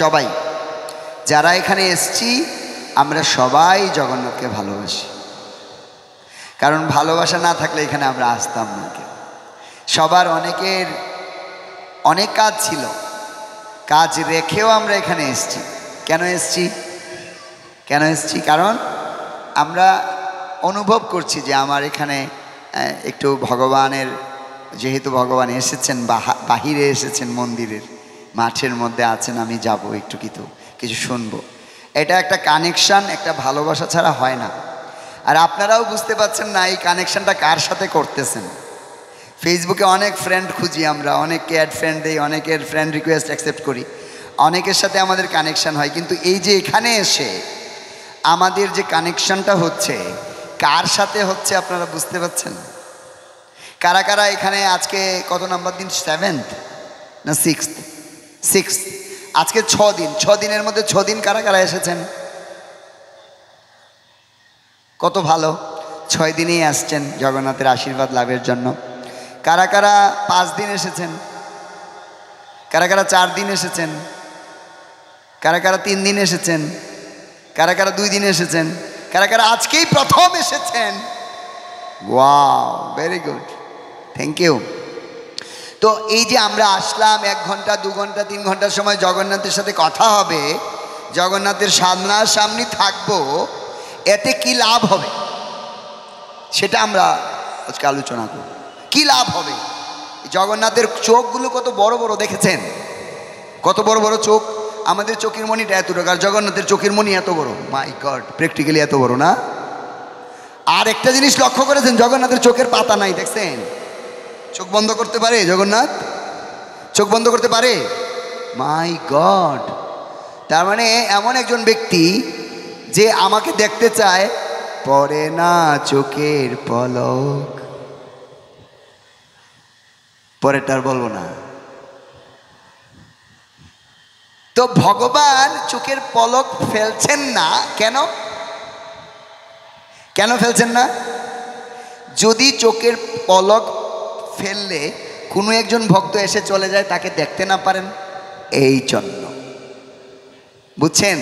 সবাই যারা এখানে এসেছি আমরা সবাই জগন্নাথকে ভালোবাসি, কারণ ভালোবাসা না থাকলে এখানে আমরা আসতাম না। সবার অনেকের অনেক কাজ ছিল, কাজ রেখেও আমরা এখানে এসেছি। কেন এসেছি? কারণ আমরা অনুভব করছি যে আমার এখানে একটু ভগবানের, যেহেতু ভগবান এসেছেন, বাহিরে এসেছেন, মন্দিরের মাঠের মধ্যে আছেন, আমি যাব একটু কিছু শুনবো। এটা একটা কানেকশান, একটা ভালোবাসা ছাড়া হয় না। আর আপনারাও বুঝতে পারছেন না এই কানেকশানটা কার সাথে করতেছেন। ফেসবুকে অনেক ফ্রেন্ড খুঁজি আমরা, অনেককে অ্যাড ফ্রেন্ড দিই, অনেকের ফ্রেন্ড রিকোয়েস্ট অ্যাকসেপ্ট করি, অনেকের সাথে আমাদের কানেকশান হয়, কিন্তু এই যে এখানে এসে আমাদের যে কানেকশানটা হচ্ছে কার সাথে হচ্ছে আপনারা বুঝতে পারছেন? কারা কারা এখানে আজকে কত নাম্বার দিন? 7th না 6th? আজকে 6 দিন। 6 দিনের মধ্যে 6 দিন কারা কারা এসেছেন? কত ভালো, 6 দিনেই আসছেন জগন্নাথের আশীর্বাদ লাভের জন্য। কারা কারা 5 দিন এসেছেন? কারা কারা 4 দিন এসেছেন? কারা কারা 3 দিন এসেছেন? কারা কারা 2 দিন এসেছেন? কারা কারা আজকেই প্রথম এসেছেন? Wow, very good, thank you. তো এই যে আমরা আসলাম, 1 ঘন্টা 2 ঘন্টা 3 ঘন্টার সময় জগন্নাথের সাথে কথা হবে, জগন্নাথের সামনাসামনি থাকবো, এতে কি লাভ হবে সেটা আমরা আজকে আলোচনা করব। কি লাভ হবে? জগন্নাথের চোখগুলো কত বড় বড়, দেখেছেন? কত বড় বড় চোখ। আমাদের চোখের মণিটা এতটুকু, আর জগন্নাথের চোখের মণি এত বড়। মাই গড, প্র্যাকটিক্যালি এত বড় না? আর একটা জিনিস লক্ষ্য করেছেন, জগন্নাথের চোখের পাতা নাই, দেখছেন? চোখ বন্ধ করতে পারে জগন্নাথ? চোখ বন্ধ করতে পারে? মাই গড, তার মানে এমন একজন ব্যক্তি যে আমাকে দেখতে চায়, পড়ে না চোখের পলক। পরেরটার বলবো না। তো ভগবান চোখের পলক ফেলছেন না কেন? কেন ফেলছেন না? যদি চোখের পলক ফেললে কোনো একজন ভক্ত এসে চলে যায়, তাকে দেখতে না পারেন, এই জন্য। বুঝছেন?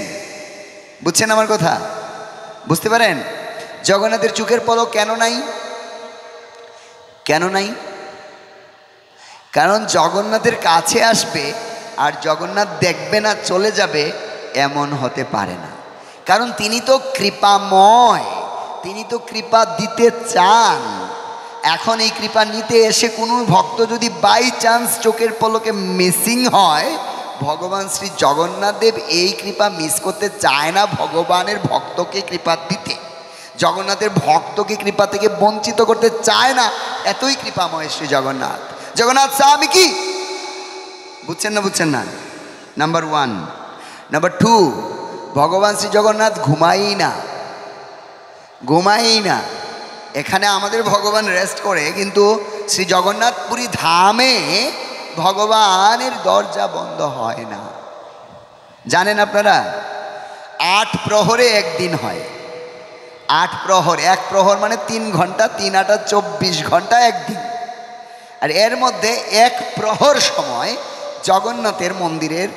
বুঝছেন আমার কথা? বুঝতে পারেন জগন্নাথের চোখের পলক কেন নাই? কেন নাই? কারণ জগন্নাথের কাছে আসবে আর জগন্নাথ দেখবে না, চলে যাবে, এমন হতে পারে না। কারণ তিনি তো কৃপাময়, তিনি তো কৃপা দিতে চান। এখন এই কৃপা নিতে এসে কোনো ভক্ত যদি বাই চান্স চোখের পলকে মিসিং হয়, ভগবান শ্রী জগন্নাথ দেব এই কৃপা মিস করতে চায় না ভগবানের ভক্তকে কৃপা দিতে। জগন্নাথের ভক্তকে কৃপা থেকে বঞ্চিত করতে চায় না, এতই কৃপাময় শ্রী জগন্নাথ। জগন্নাথ স্বামী কি বুঝছেন না? বুঝছেন না? নাম্বার 1। নাম্বার 2, ভগবান শ্রী জগন্নাথ ঘুমাই না। এখানে আমাদের ভগবান রেস্ট করে, কিন্তু শ্রী জগন্নাথপুরী ধামে ভগবানের দরজা বন্ধ হয় না। জানেন আপনারা? 8 প্রহরে একদিন হয়। 8 প্রহর, 1 প্রহর মানে 3 ঘন্টা, 3 8 24 ঘন্টা একদিন। আর এর মধ্যে 1 প্রহর সময় জগন্নাথের মন্দিরের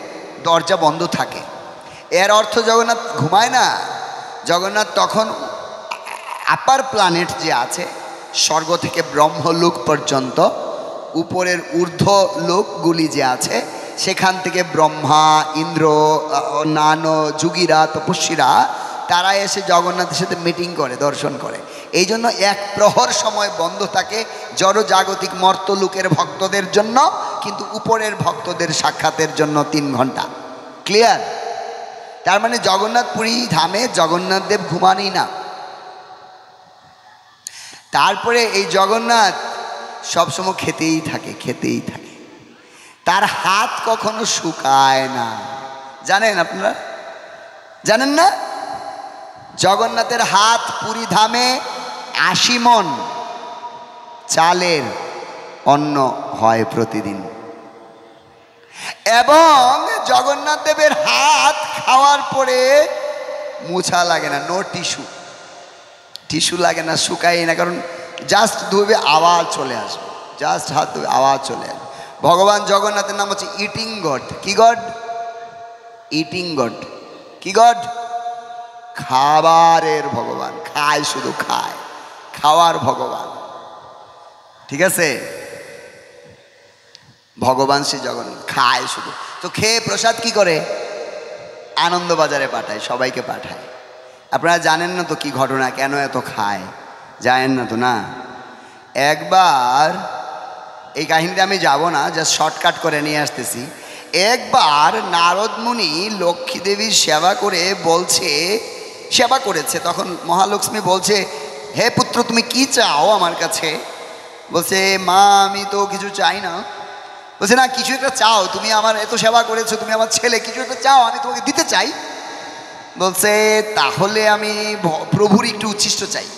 দরজা বন্ধ থাকে। এর অর্থ জগন্নাথ ঘুমায় না। জগন্নাথ তখন আপার প্ল্যানেট যে আছে, স্বর্গ থেকে ব্রহ্মলোক পর্যন্ত উপরের ঊর্ধ্ব লোকগুলি যে আছে, সেখান থেকে ব্রহ্মা, ইন্দ্র, অন্যান্য যোগীরা, তপস্বীরা, তারা এসে জগন্নাথের সাথে মিটিং করে, দর্শন করে। এই জন্য 1 প্রহর সময় বন্ধ থাকে জড় জাগতিক মর্তলোকের ভক্তদের জন্য, কিন্তু উপরের ভক্তদের সাক্ষাতের জন্য 3 ঘন্টা। ক্লিয়ার? তার মানে জগন্নাথপুরী ধামে জগন্নাথ দেব ঘুমানই না। তারপরে এই জগন্নাথ সবসময় খেতেই থাকে। তার হাত কখনো শুকায় না। জানেন আপনারা? জানেন না? জগন্নাথের হাত পুরী ধামে 80 মণ চালের অন্ন হয় প্রতিদিন, এবং জগন্নাথ দেবের হাত খাওয়ার পরে মোছা লাগে না, নো টিস্যু লাগে না, শুকায় না। কারণ জাস্ট ধুবে আওয়াজ চলে আসবে, জাস্ট হাত ধুবে আওয়াজ চলে আসবে। ভগবান জগন্নাথের নাম হচ্ছে ইটিং গড। কি গড? Eating god. কি গড? খাবারের ভগবান। খায়, শুধু খায়, খাওয়ার ভগবান। ঠিক আছে, ভগবান শ্রী জগন্নাথ খায় শুধু। তো খেয়ে প্রসাদ কি করে? আনন্দবাজারে পাঠায়, সবাইকে পাঠায়। আপনারা জানেন না তো কি ঘটনা, কেন এত খায়? জানেন না তো? না, একবার, এই কাহিনীটা আমি যাব না, জাস্ট শর্টকাট করে নিয়ে আসতেছি। একবার নারদ মুনি লক্ষ্মী দেবীর সেবা করে বলছে, সেবা করেছে, তখন মহালক্ষ্মী বলছে, হে পুত্র তুমি কি চাও আমার কাছে? বলছে, মা আমি তো কিছু চাই না। বলছে, না কিছু একটা চাও, তুমি আমার এত সেবা করেছো, তুমি আমার ছেলে, কিছু একটা চাও, আমি তোমাকে দিতে চাই। বলছে, তাহলে আমি প্রভুর একটু উচ্ছিষ্ট চাই।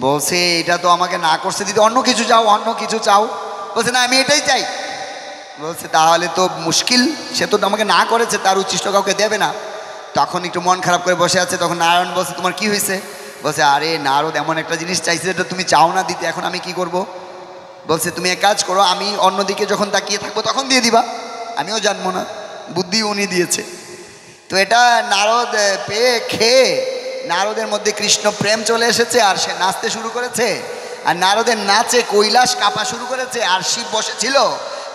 বলছে, এটা তো আমাকে না করছে দিতে, অন্য কিছু চাও, অন্য কিছু চাও। বলছে, না আমি এটাই চাই। বলছে, তাহলে তো মুশকিল, সে তো আমাকে না করেছে, তার উচ্ছিষ্ট কাউকে দেবে না। তখন একটু মন খারাপ করে বসে আছে। তখন নারায়ণ বলছে, তোমার কি হয়েছে? বলছে, আরে নারদ এমন একটা জিনিস চাইছে যেটা তুমি চাও না দিতে, এখন আমি কি করব? বলছে, তুমি এক কাজ করো, আমি অন্যদিকে যখন তাকিয়ে থাকবো তখন দিয়ে দিবা, আমিও জানবো না, বুদ্ধি উনি দিয়েছে। তো এটা নারদ পেয়ে খেয়ে নারদের মধ্যে কৃষ্ণ প্রেম চলে এসেছে, আর সে নাচতে শুরু করেছে। আর নারদের নাচে কৈলাস কাঁপা শুরু করেছে, আর শিব বসেছিল।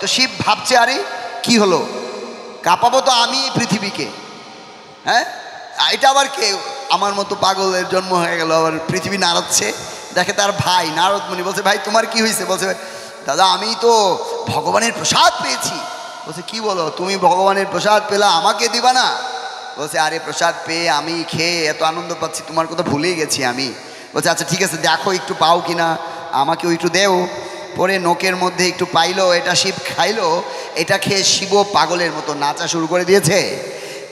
তো শিব ভাবছে, আরে কি হলো, কাঁপাবো তো আমি পৃথিবীকে, হ্যাঁ এটা আবার কে? আমার মতো পাগলের জন্ম হয়ে গেল, আবার পৃথিবী নাড়াচ্ছে। দেখে তার ভাই নারদ মুনি। বলছে, ভাই তোমার কি হয়েছে? বলছে, দাদা আমি তো ভগবানের প্রসাদ পেয়েছি। বলছে, কি বলো, তুমি ভগবানের প্রসাদ পেলা, আমাকে দিবা না? বলছে, আরে প্রসাদ পেয়ে আমি খেয়ে এত আনন্দ পাচ্ছি, তোমার কথা ভুলেই গেছি আমি। বলছে, আচ্ছা ঠিক আছে, দেখো একটু পাও কিনা, আমাকেও একটু দেও। পরে নোকের মধ্যে একটু পাইলো, এটা শিব খাইলো। এটা খেয়ে শিব পাগলের মতো নাচা শুরু করে দিয়েছে।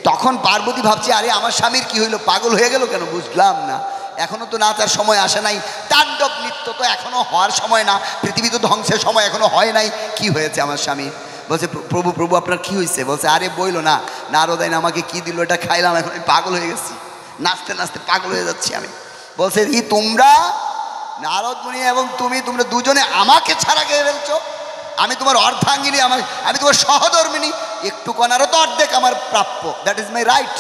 তখন পার্বতী ভাবছে, আরে আমার স্বামীর কি হইলো, পাগল হয়ে গেল কেন, বুঝলাম না, এখনো তো নাচার সময় আসে নাই, তাণ্ডব নৃত্য তো এখনো হওয়ার সময় না, পৃথিবী তো ধ্বংসের সময় এখনো হয় নাই, কি হয়েছে আমার স্বামী? বলছে, প্রভু প্রভু আপনার কি হয়েছে? বলছে, আরে বইলো না, নারদাইন আমাকে কি দিল, এটা খাইলাম, এখন আমি পাগল হয়ে গেছি, নাচতে নাচতে পাগল হয়ে যাচ্ছি আমি। বলছে, কি তোমরা নারদ মুনি এবং তোমরা দুজনে আমাকে ছাড়া খেয়ে ফেলছো? আমি তোমার অর্ধাঙ্গিনী, আমি তোমার সহধর্মিনী, একটু কণারও তো অর্ধেক আমার প্রাপ্য, that is my right.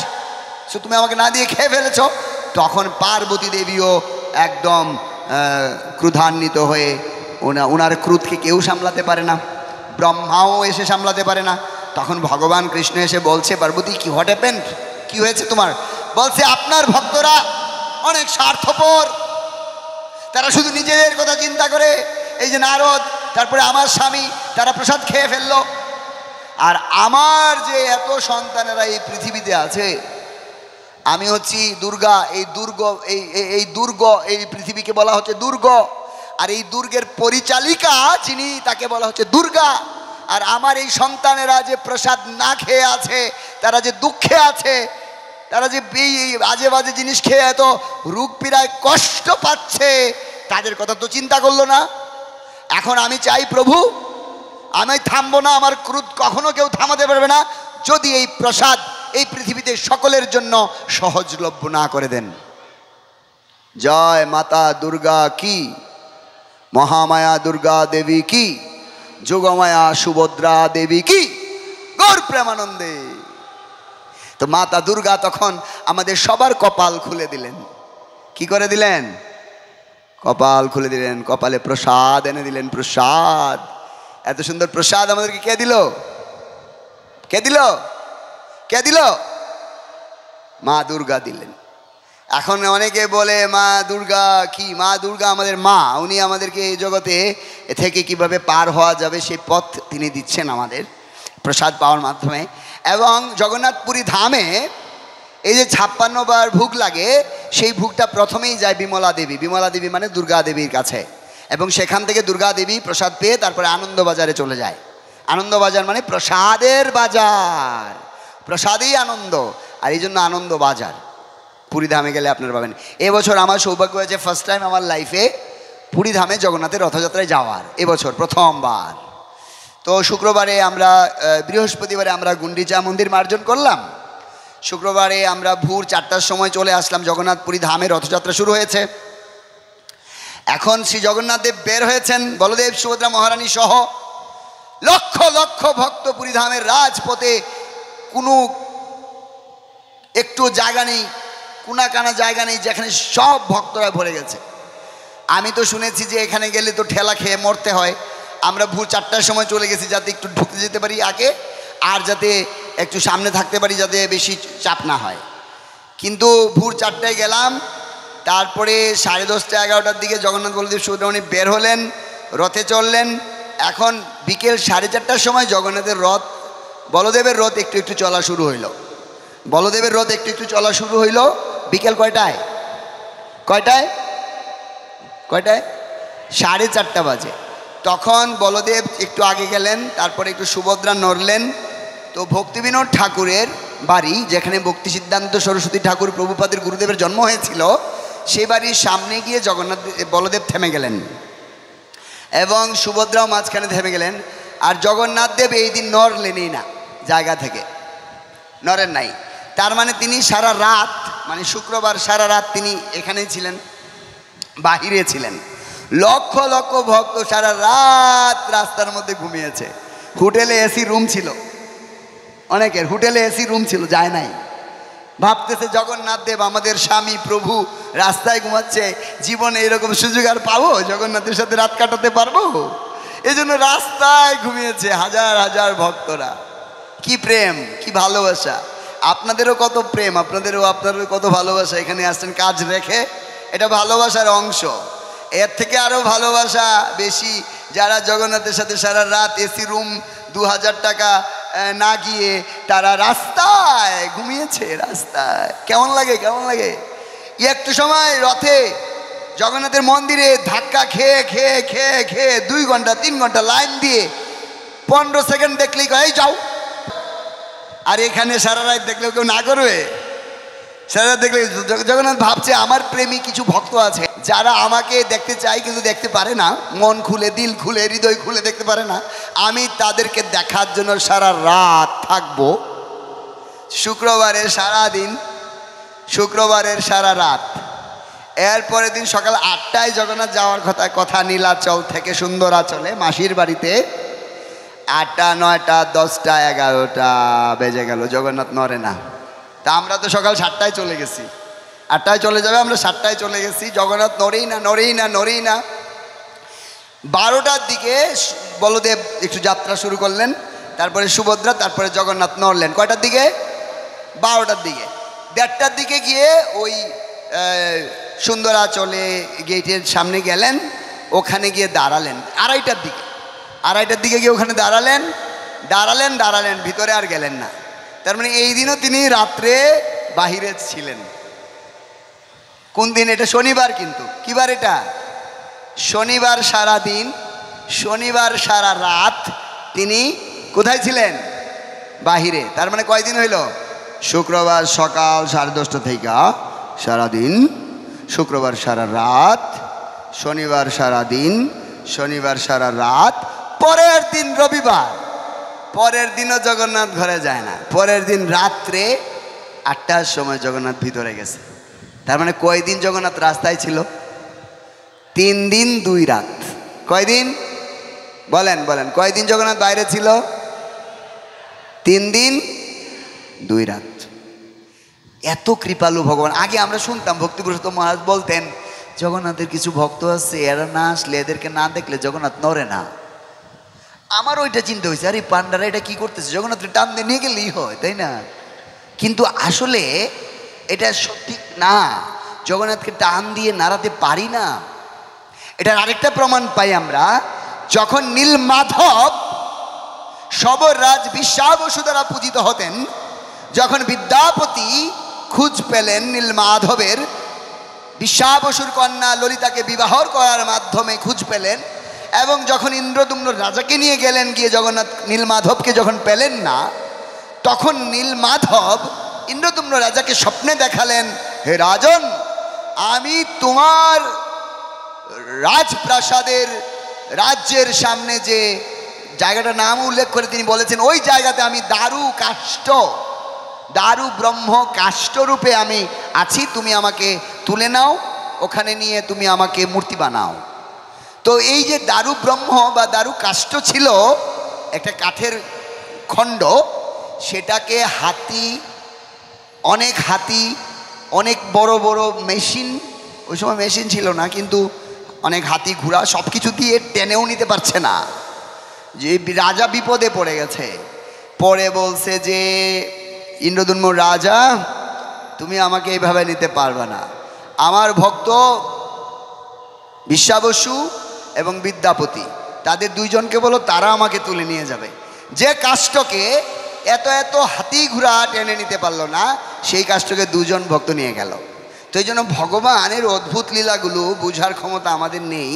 So তুমি আমাকে না দিয়ে খেয়ে ফেলেছ। তখন পার্বতী দেবীও একদম ক্রোধান্বিত হয়ে, ওনার ক্রোধকে কেউ সামলাতে পারে না, ব্রহ্মাও এসে সামলাতে পারে না। তখন ভগবান কৃষ্ণ এসে বলছে, পার্বতী কি হোয়াট হ্যাপেন্ড, কি হয়েছে তোমার? বলছে, আপনার ভক্তরা অনেক স্বার্থপর, তারা শুধু নিজেদের কথা চিন্তা করে। এই যে নারদ, তারপরে আমার স্বামী, তারা প্রসাদ খেয়ে ফেললো। আর আমার যে এত সন্তানেরা এই পৃথিবীতে আছে, আমি হচ্ছি দুর্গা। এই দুর্গ, এই পৃথিবীকে বলা হচ্ছে দুর্গ। আর এই দুর্গের পরিচালিকা যিনি, তাকে বলা হচ্ছে দুর্গা। আর আমার এই সন্তানেরা যে প্রসাদ না খেয়ে আছে, তারা যে দুঃখে আছে, তারা যে এই আজে বাজে জিনিস খেয়ে এত রোগ পীড়ায় কষ্ট পাচ্ছে, তাদের কথা তো চিন্তা করলো না। এখন আমি চাই প্রভু, আমি থামবো না, আমার ক্রোধ কখনো কেউ থামাতে পারবে না, যদি এই প্রসাদ এই পৃথিবীতে সকলের জন্য সহজলভ্য না করে দেন। জয় মাতা দুর্গা কি, মহামায়া দুর্গা দেবী কি, যোগমায়া সুভদ্রা দেবী কি, গৌর প্রেমানন্দে। তো মাতা দুর্গা তখন আমাদের সবার কপাল খুলে দিলেন। কি করে দিলেন? কপাল খুলে দিলেন, কপালে প্রসাদ এনে দিলেন। প্রসাদ, এত সুন্দর প্রসাদ আমাদেরকে কে দিল? কে দিল? কে দিল? মা দুর্গা দিলেন। এখন অনেকে বলে মা দুর্গা কি, মা দুর্গা আমাদের মা, উনি আমাদেরকে এই জগতে থেকে কিভাবে পার হওয়া যাবে সেই পথ তিনি দিচ্ছেন আমাদের প্রসাদ পাওয়ার মাধ্যমে। এবং জগন্নাথপুরী ধামে এই যে 56 বার ভোগ লাগে, সেই ভোগটা প্রথমেই যায় বিমলা দেবী। বিমলা দেবী মানে দুর্গা দেবীর কাছে, এবং সেখান থেকে দুর্গা দেবী প্রসাদ পেয়ে তারপরে আনন্দবাজারে চলে যায়। আনন্দবাজার মানে প্রসাদের বাজার, প্রসাদেই আনন্দ, আর এই জন্য আনন্দ বাজার। পুরীধামে গেলে আপনারা পাবেন। এবছর আমার সৌভাগ্য হয়েছে ফার্স্ট টাইম আমার লাইফে পুরীধামে জগন্নাথের রথযাত্রায় যাওয়ার, এবছর প্রথমবার। তো শুক্রবারে আমরা, বৃহস্পতিবারে আমরা গুন্ডিচা মন্দির মার্জন করলাম, শুক্রবারে আমরা ভোর 4টার সময় চলে আসলাম। জগন্নাথপুরী ধামে রথযাত্রা শুরু হয়েছে। এখন শ্রী জগন্নাথ দেব বের হয়েছেন, বলদেব সুভদ্রা মহারানী সহ লক্ষ লক্ষ ভক্ত পুরীধামের রাজপথে কোনো একটু জায়গা নেই, কোনাকানা জায়গা নেই যেখানে সব ভক্তরা ভরে গেছে। আমি তো শুনেছি যে এখানে গেলে তো ঠেলা খেয়ে মরতে হয়। আমরা ভোর 4টার সময় চলে গেছি যাতে একটু ঢুকতে যেতে পারি আগে, আর যাতে একটু সামনে থাকতে পারি যাতে বেশি চাপ না হয়। কিন্তু ভোর 4টায় গেলাম, তারপরে 10:30 11টার দিকে জগন্নাথ বলদেব সুভদ্রা উনি বের হলেন, রথে চললেন। এখন বিকেল 4:30টার সময় জগন্নাথের রথ, বলদেবের রথ একটু একটু চলা শুরু হইল। বলদেবের রথ একটু একটু চলা শুরু হইল বিকেল কয়টায়? 4:30 বাজে। তখন বলদেব একটু আগে গেলেন, তারপরে একটু সুভদ্রা নড়লেন। তো ভক্তিবিনোদ ঠাকুরের বাড়ি, যেখানে ভক্তি সিদ্ধান্ত সরস্বতী ঠাকুর প্রভুপাদের গুরুদেবের জন্ম হয়েছিল, সেই বাড়ির সামনে গিয়ে জগন্নাথ বলদেব থেমে গেলেন এবং সুভদ্রাও মাঝখানে থেমে গেলেন। আর জগন্নাথ দেব এই দিন নড়লেনই না, জায়গা থেকে নড়েন নাই। তার মানে তিনি সারা রাত, মানে শুক্রবার সারা রাত তিনি এখানেই ছিলেন, বাহিরে ছিলেন। লক্ষ লক্ষ ভক্ত সারা রাত রাস্তার মধ্যে ঘুমিয়েছে। হোটেলে এসি রুম ছিল, অনেকের হোটেলে এসি রুম ছিল, যায় নাই। ভাবতেছে জগন্নাথ দেব আমাদের স্বামী প্রভু রাস্তায় ঘুমাচ্ছে, জীবনে এরকম সুযোগ আর পাবো, জগন্নাথের সাথে রাত কাটাতে পারবো? এই জন্য রাস্তায় ঘুমিয়েছে হাজার হাজার ভক্তরা। কি প্রেম, কি ভালোবাসা! আপনাদেরও কত প্রেম, আপনাদেরও কত ভালোবাসা। এখানে আসছেন কাজ রেখে, এটা ভালোবাসার অংশ। এর থেকে আরও ভালোবাসা বেশি যারা জগন্নাথের সাথে সারা রাত এসি রুম 2000 টাকা না গিয়ে তারা রাস্তায় ঘুমিয়েছে। রাস্তায় কেমন লাগে, কেমন লাগে! একটু সময় রথে জগন্নাথের মন্দিরে ধাক্কা খেয়ে খেয়ে খেয়ে খেয়ে 2 ঘন্টা 3 ঘন্টা লাইন দিয়ে 15 সেকেন্ড দেখলেই এই যাও। আর এখানে সারা রাত দেখলেও কেউ না করবে। সারা রাত দেখলে জগন্নাথ ভাবছে আমার প্রেমী কিছু ভক্ত আছে যারা আমাকে দেখতে চায় কিন্তু দেখতে পারে না, মন খুলে, দিল খুলে, হৃদয় খুলে দেখতে পারে না। আমি তাদেরকে দেখার জন্য সারা রাত থাকবো। শুক্রবারের সারা দিন, শুক্রবারের সারা রাত। এরপরের দিন সকাল 8টায় জগন্নাথ যাওয়ার কথা নীলাচল থেকে সুন্দরাচলে মাসির বাড়িতে। 8টা 9টা 10টা 11টা বেজে গেল, জগন্নাথ নড়ে না। তা আমরা তো সকাল 7টায় চলে গেছি, 8টায় চলে যাবে, আমরা 7টায় চলে গেছি। জগন্নাথ নড়েই না, নড়েই না, নড়েই না। 12টার দিকে বলদেব একটু যাত্রা শুরু করলেন, তারপরে সুভদ্রা, তারপরে জগন্নাথ নড়লেন। কয়টার দিকে? 12টার দিকে। 1:30টার দিকে গিয়ে ওই সুন্দরাচলে গেটের সামনে গেলেন, ওখানে গিয়ে দাঁড়ালেন। 2:30টার দিকে গিয়ে ওখানে দাঁড়ালেন, ভিতরে আর গেলেন না। তার মানে এই দিনও তিনি রাত্রে বাহিরে ছিলেন। কোন দিন এটা? শনিবার। কিন্তু কি বার এটা? শনিবার সারা দিন, শনিবার সারা রাত তিনি কোথায় ছিলেন? বাহিরে। তার মানে কয়দিন হইল? শুক্রবার সকাল 10:30 থেকে সারাদিন, শুক্রবার সারা রাত, শনিবার সারা দিন, শনিবার সারা রাত। পরের দিন রবিবার, পরের দিনও জগন্নাথ ঘরে যায় না। পরের দিন রাত্রে 8টার সময় জগন্নাথ ভিতরে গেছে। তার মানে কয়দিন জগন্নাথ রাস্তায় ছিল? 3 দিন 2 রাত। কয়দিন বলেন? কয়দিন জগন্নাথ বাইরে ছিল? 3 দিন 2 রাত। এত কৃপালু ভগবান। আগে আমরা শুনতাম ভক্তিপুরুষোত্তম মহারাজ বলতেন জগন্নাথের কিছু ভক্ত আছে, এরা না আসলে, এদেরকে না দেখলে জগন্নাথ নড়ে না। আমার ওইটা চিন্তা হয়েছে, আরে পান্ডারা এটা কি করতেছে, জগন্নাথের টান দিয়ে নিয়ে গেলেই হয়, তাই না? কিন্তু আসলে এটা সত্যি না, জগন্নাথকে টান দিয়ে নাড়াতে পারি না। এটার আরেকটা প্রমাণ পাই আমরা, যখন নীলমাধব সবররাজ বিশ্বাবসু দ্বারা পূজিত হতেন, যখন বিদ্যাপতি খোঁজ পেলেন নীলমাধবের, বিশ্বাবসুর কন্যা ললিতাকে বিবাহ করার মাধ্যমে খোঁজ পেলেন, এবং যখন ইন্দ্রদুম্ন রাজাকে নিয়ে গেলেন, গিয়ে জগন্নাথ নীলমাধবকে যখন পেলেন না, তখন নীলমাধব ইন্দ্রদুম্ন রাজাকে স্বপ্নে দেখালেন, হে রাজন, আমি তোমার রাজপ্রাসাদের রাজ্যের সামনে যে জায়গাটার নাম উল্লেখ করে তিনি বলেছেন, ওই জায়গাতে আমি দারু ব্রহ্ম কাষ্ঠ রূপে আমি আছি, তুমি আমাকে তুলে নাও, ওখানে নিয়ে তুমি আমাকে মূর্তি বানাও। তো এই যে দারু ব্রহ্ম বা দারু কাষ্ঠ ছিল একটা কাঠের খণ্ড, সেটাকে হাতি অনেক হাতি, অনেক বড় বড় মেশিন, ওই সময় মেশিন ছিল না, কিন্তু অনেক হাতি ঘোড়া সব কিছু দিয়ে টেনেও নিতে পারছে না। যে রাজা বিপদে পড়ে গেছে, পরে বলছে যে ইন্দ্রদ্যুম্ন রাজা, তুমি আমাকে এইভাবে নিতে পারবে না, আমার ভক্ত বিশ্বাবসু এবং বিদ্যাপতি তাদের দুইজনকে বলো, তারা আমাকে তুলে নিয়ে যাবে। যে কাষ্ঠকে এত এত হাতি ঘোড়া টেনে নিতে পারলো না, সেই কাষ্ঠকে দুজন ভক্ত নিয়ে গেল। তো এই জন্য ভগবানের অদ্ভুত লীলাগুলো বোঝার ক্ষমতা আমাদের নেই।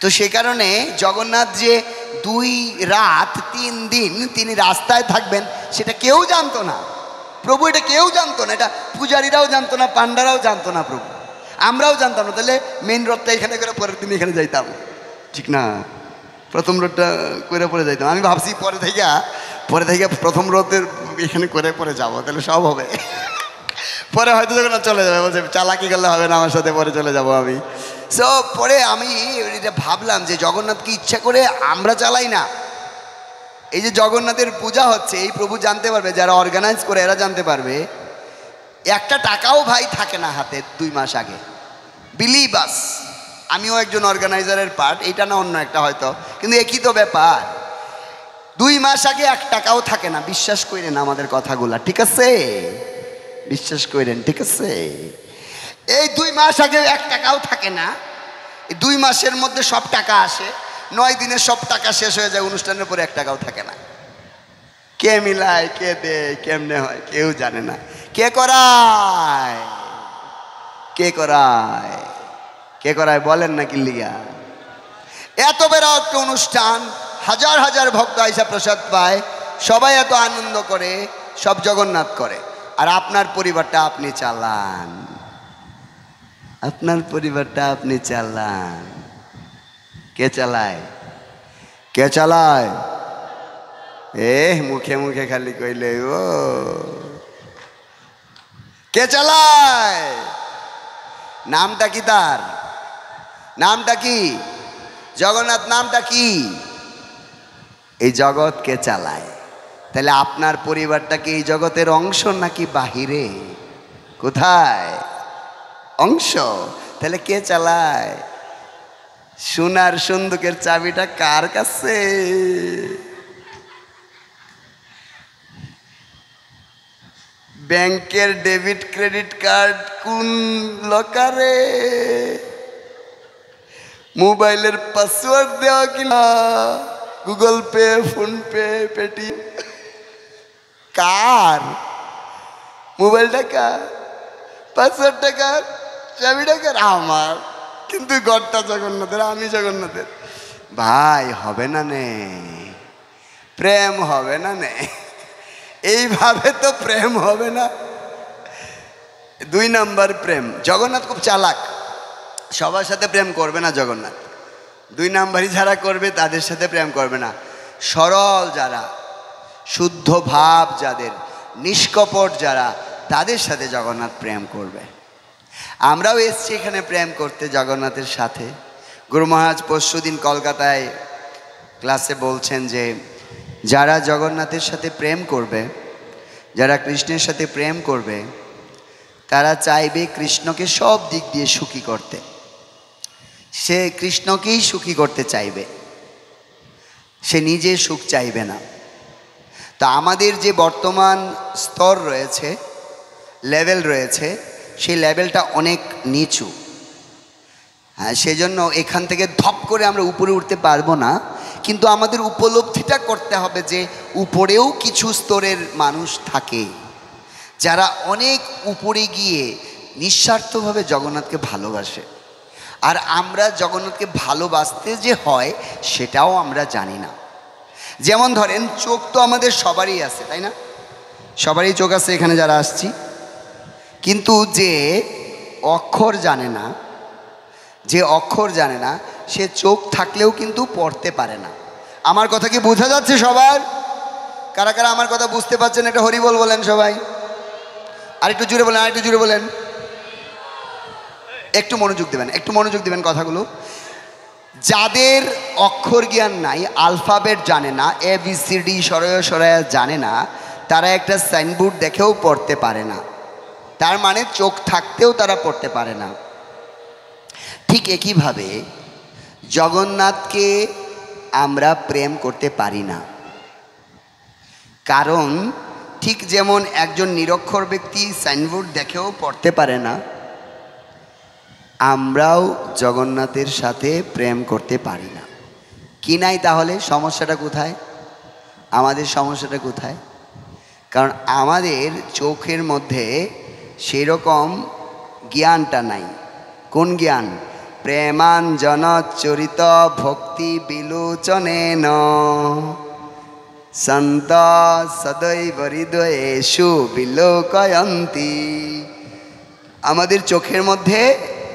তো সে কারণে জগন্নাথ যে 2 রাত 3 দিন তিনি রাস্তায় থাকবেন সেটা কেউ জানতো না। প্রভু এটা কেউ জানতো না, এটা পূজারীরাও জানতো না, পান্ডারাও জানতো না, প্রভু আমরাও জানতাম না। তাহলে মেন রোডটা এখানে করে পরের দিন এখানে যাইতাম, ঠিক না? প্রথম রোডটা করে পরে যাইতাম। আমি ভাবছি পরে থেকে প্রথম রোডের এখানে করে পরে যাবো, তাহলে সব হবে। পরে হয়তো যখন চলে যাবে, বলছে চালাকি করলে হবে না আমার সাথে, পরে চলে যাব আমি। সো পরে আমি এটা ভাবলাম যে জগন্নাথকে ইচ্ছা করে আমরা চালাই না। এই যে জগন্নাথের পূজা হচ্ছে, এই প্রভু জানতে পারবে, যারা অর্গানাইজ করে এরা জানতে পারবে, একটা টাকাও ভাই থাকে না হাতে 2 মাস আগে। বিলিভ আস, আমিও একজন অর্গানাইজারের পার্ট, এইটা না অন্য একটা হয়তো, কিন্তু একই তো ব্যাপার। 2 মাস আগে 1 টাকাও থাকে না। বিশ্বাস করেন আমাদের কথাগুলা, ঠিক আছে? বিশ্বাস করেন, ঠিক আছে? এই 2 মাস আগে 1 টাকাও থাকে না। এই 2 মাসের মধ্যে সব টাকা আসে, 9 দিনে সব টাকা শেষ হয়ে যায়, অনুষ্ঠানের পরে 1 টাকাও থাকে না। কে মিলায়, কে দেয়, কেমনে হয় কেউ জানে না। কে করায়, কে করায়, কে করায় বলেন না কিল্লিগা? এত বড় একটা অনুষ্ঠান, হাজার হাজার ভক্ত আইসা প্রসাদ পায়, সবাই এত আনন্দ করে, সব জগন্নাথ করে, আর আপনার পরিবারটা আপনি চালান, আপনার পরিবারটা আপনি চালান। কে চালায়? কে চালায়? মুখে মুখে খালি কইলে ও কে চালায়? নামটা কি তার? নামটা কি? জগন্নাথ নামটা কি? এই জগৎ কে চালায়? তাহলে আপনার পরিবারটা কি এই জগতের অংশ নাকি বাহিরে? কোথায়? অংশ। তাহলে কে চালায়? সোনার সন্দুকের চাবিটা কার কাছে? ব্যাংকের ডেবিট ক্রেডিট কার্ড কোন লকারে? মোবাইলের পাসওয়ার্ড দেওয়া কিনা? Google Pay, PhonePe, Paytm কার? মোবাইলটা কার? পাসওয়ার্ডটা কার? চাবিটা কার? আমার। কিন্তু ঘরটা জগন্নাথের, আমি জগন্নাথের। ভাই হবে না নে, প্রেম হবে না নে, এইভাবে তো প্রেম হবে না। 2 নাম্বার প্রেম। জগন্নাথ খুব চালাক, সবার সাথে প্রেম করবে না জগন্নাথ। 2 নাম্বারই যারা করবে তাদের সাথে প্রেম করবে না। সরল যারা, শুদ্ধ ভাব যাদের, নিষ্কপট যারা, তাদের সাথে জগন্নাথ প্রেম করবে। আমরাও এসছি এখানে প্রেম করতে জগন্নাথের সাথে। গুরু মহারাজ পরশুদিন কলকাতায় ক্লাসে বলছেন যে যারা জগন্নাথের সাথে প্রেম করবে, যারা কৃষ্ণের সাথে প্রেম করবে, তারা চাইবে কৃষ্ণকে সব দিক দিয়ে সুখী করতে। সে কৃষ্ণকেই সুখী করতে চাইবে, সে নিজে সুখ চাইবে না। তা আমাদের যে বর্তমান স্তর রয়েছে, লেভেল রয়েছে, সেই লেভেলটা অনেক নিচু। হ্যাঁ, সেজন্য এখান থেকে ধপ করে আমরা উপরে উঠতে পারবো না। কিন্তু আমাদের উপলব্ধিটা করতে হবে যে উপরেও কিছু স্তরের মানুষ থাকে যারা অনেক উপরে গিয়ে নিঃস্বার্থভাবে জগন্নাথকে ভালোবাসে। আর আমরা জগন্নাথকে ভালোবাসতে যে হয় সেটাও আমরা জানি না। যেমন ধরেন, চোখ তো আমাদের সবারই আছে, তাই না? সবারই চোখ আছে এখানে যারা আসছি। কিন্তু যে অক্ষর জানে না, যে অক্ষর জানে না, সে চোখ থাকলেও কিন্তু পড়তে পারে না। আমার কথা কি বোঝা যাচ্ছে সবার? কারা কারা আমার কথা বুঝতে পারছেন একটা হরিবল বলেন সবাই। আরেকটু জুড়ে বলেন, আরেকটু জুড়ে বলেন। একটু মনোযোগ দেবেন, একটু মনোযোগ দেবেন কথাগুলো। যাদের অক্ষর জ্ঞান নাই, আলফাবেট জানে না, ABCD সরয় সরয়া জানে না, তারা একটা সাইনবোর্ড দেখেও পড়তে পারে না, তার মানে চোখ থাকতেও তারা পড়তে পারে না। ঠিক একইভাবে জগন্নাথকে আমরা প্রেম করতে পারি না, কারণ ঠিক যেমন একজন নিরক্ষর ব্যক্তি সাইনবোর্ড দেখেও পড়তে পারে না, আমরাও জগন্নাথের সাথে প্রেম করতে পারি না। কি নাই তাহলে? সমস্যাটা কোথায়? আমাদের সমস্যাটা কোথায়? কারণ আমাদের চোখের মধ্যে সেরকম জ্ঞানটা নাই। কোন জ্ঞান? প্রেমাঞ্জন চরিত ভক্তি বিলোচনেন সন্ত সদৈব হৃদয়েষু বিলোকয়ন্তি। আমাদের চোখের মধ্যে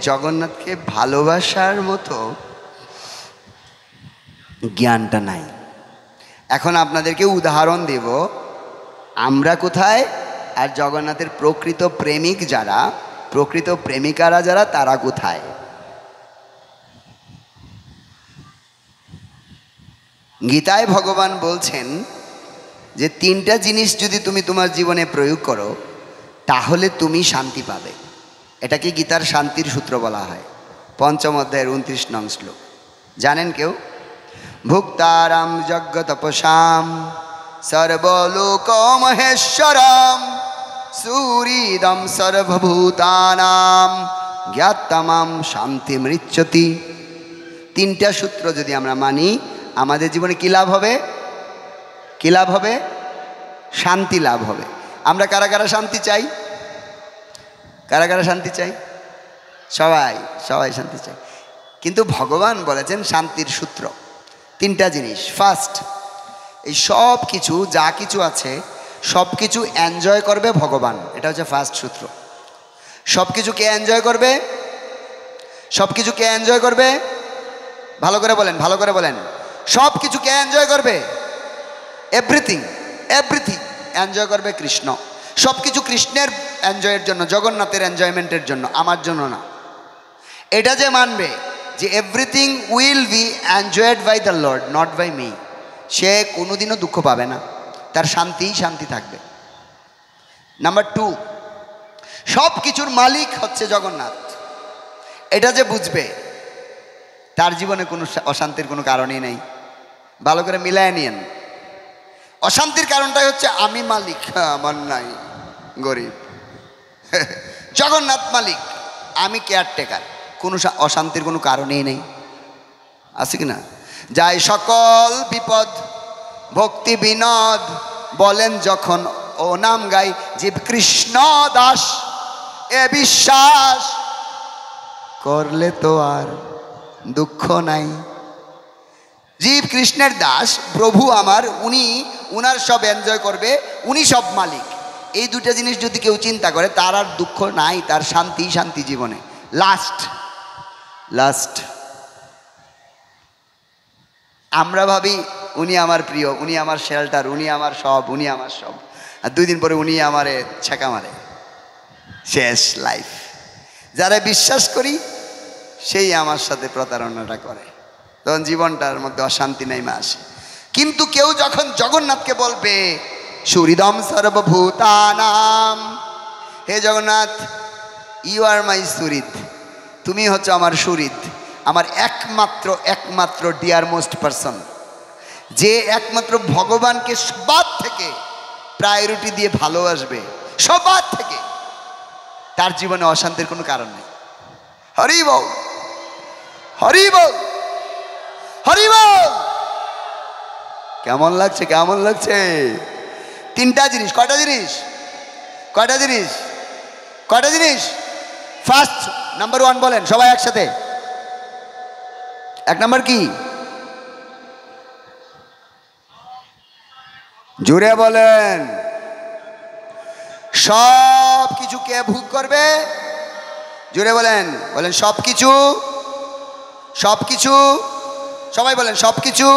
জগন্নাথকে ভালোবাসার মতো জ্ঞানটা নাই। এখন আপনাদেরকে উদাহরণ দেব আমরা কোথায় আর জগন্নাথের প্রকৃত প্রেমিক যারা, প্রকৃত প্রেমিকারা যারা, তারা কোথায়। গীতায় ভগবান বলছেন যে 3টা জিনিস যদি তুমি তোমার জীবনে প্রয়োগ করো তাহলে তুমি শান্তি পাবে। এটাকে গীতার শান্তির সূত্র বলা হয়। 5ম অধ্যায়ের 29 নং শ্লোক। জানেন কেউ? ভুক্তারাম যজ্ঞ তপসাম সর্বলোক মহেশ্বরম সুহৃদম সর্বভূতানাম জ্ঞাতমাম শান্তি মৃচ্যতি। 3টা সূত্র যদি আমরা মানি আমাদের জীবনে কী লাভ হবে? কী লাভ হবে? শান্তি লাভ হবে। আমরা কারা কারা শান্তি চাই? কারা কারা শান্তি চাই? সবাই, সবাই শান্তি চাই। কিন্তু ভগবান বলেছেন শান্তির সূত্র 3টা জিনিস। ফার্স্ট, এই সব কিছু যা কিছু আছে সব কিছু এনজয় করবে ভগবান, এটা হচ্ছে ফার্স্ট সূত্র। সব কিছু কে এনজয় করবে? সব কিছু কে এনজয় করবে? ভালো করে বলেন, ভালো করে বলেন। সব কিছু কে এনজয় করবে? এভরিথিং, এভরিথিং এনজয় করবে কৃষ্ণ। সব কিছু কৃষ্ণের এনজয়ের জন্য, জগন্নাথের এনজয়মেন্টের জন্য, আমার জন্য না। এটা যে মানবে যে everything will be enjoyed by the Lord, not by me, সে কোনোদিনও দুঃখ পাবে না, তার শান্তিই শান্তি থাকবে। নাম্বার 2, সব কিছুর মালিক হচ্ছে জগন্নাথ। এটা যে বুঝবে তার জীবনে কোনো অশান্তির কোনো কারণই নেই। ভালো করে মিলায় নিয়েন। অশান্তির কারণটাই হচ্ছে আমি মালিক, আমার নাই, গরিব। জগন্নাথ মালিক, আমি কেয়ারটেকার, কোনো অশান্তির কোনো কারণই নেই। আছে কি না? যায় সকল বিপদ ভক্তি বিনোদ, বলেন যখন ও নাম গাই জীব কৃষ্ণ দাস, এ বিশ্বাস করলে তো আর দুঃখ নাই। জীব কৃষ্ণের দাস, প্রভু আমার, উনি উনার সব এনজয় করবে, উনি সব মালিক। এই 2টা জিনিস যদি কেউ চিন্তা করে তার আর দুঃখ নাই, তার শান্তি শান্তি জীবনে। লাস্ট আমরা ভাবি উনি আমার প্রিয়, উনি আমার শেল্টার, উনি আমার সব, উনি আমার সব, আর 2 দিন পরে উনি আমারে ছেঁকা মারে, শেষ লাইফ। যারা বিশ্বাস করি সেই আমার সাথে প্রতারণাটা করে, তখন জীবনটার মধ্যে অশান্তি নেমে আসে। কিন্তু কেউ যখন জগন্নাথকে বলবে সুহৃদম সর্বভূতানাম, হে জগন্নাথ ইউ আর মাই সুহৃদ, তুমি হচ্ছে আমার সুহৃদ, আমার একমাত্র ডিয়ার মোস্ট পারসন, যে একমাত্র ভগবানকে সবার থেকে প্রায়োরিটি দিয়ে ভালোবাসবে, সবার থেকে, তার জীবনে অশান্তির কোনো কারণ নেই। হরি বল, হরি বল, হরি বল। কেমন লাগছে? কেমন লাগছে? 3টা জিনিস। কয়টা জিনিস? কয়টা জিনিস? কয়টা জিনিস? ফার্স্ট, নাম্বার 1 বলেন সবাই একসাথে। 1 নাম্বার কি? জুড়ে বলেন। সব কিছু কে ভোগ করবে? জুড়ে বলেন, বলেন সব কিছু, সব কিছু, সবাই বলেন সব কিছু,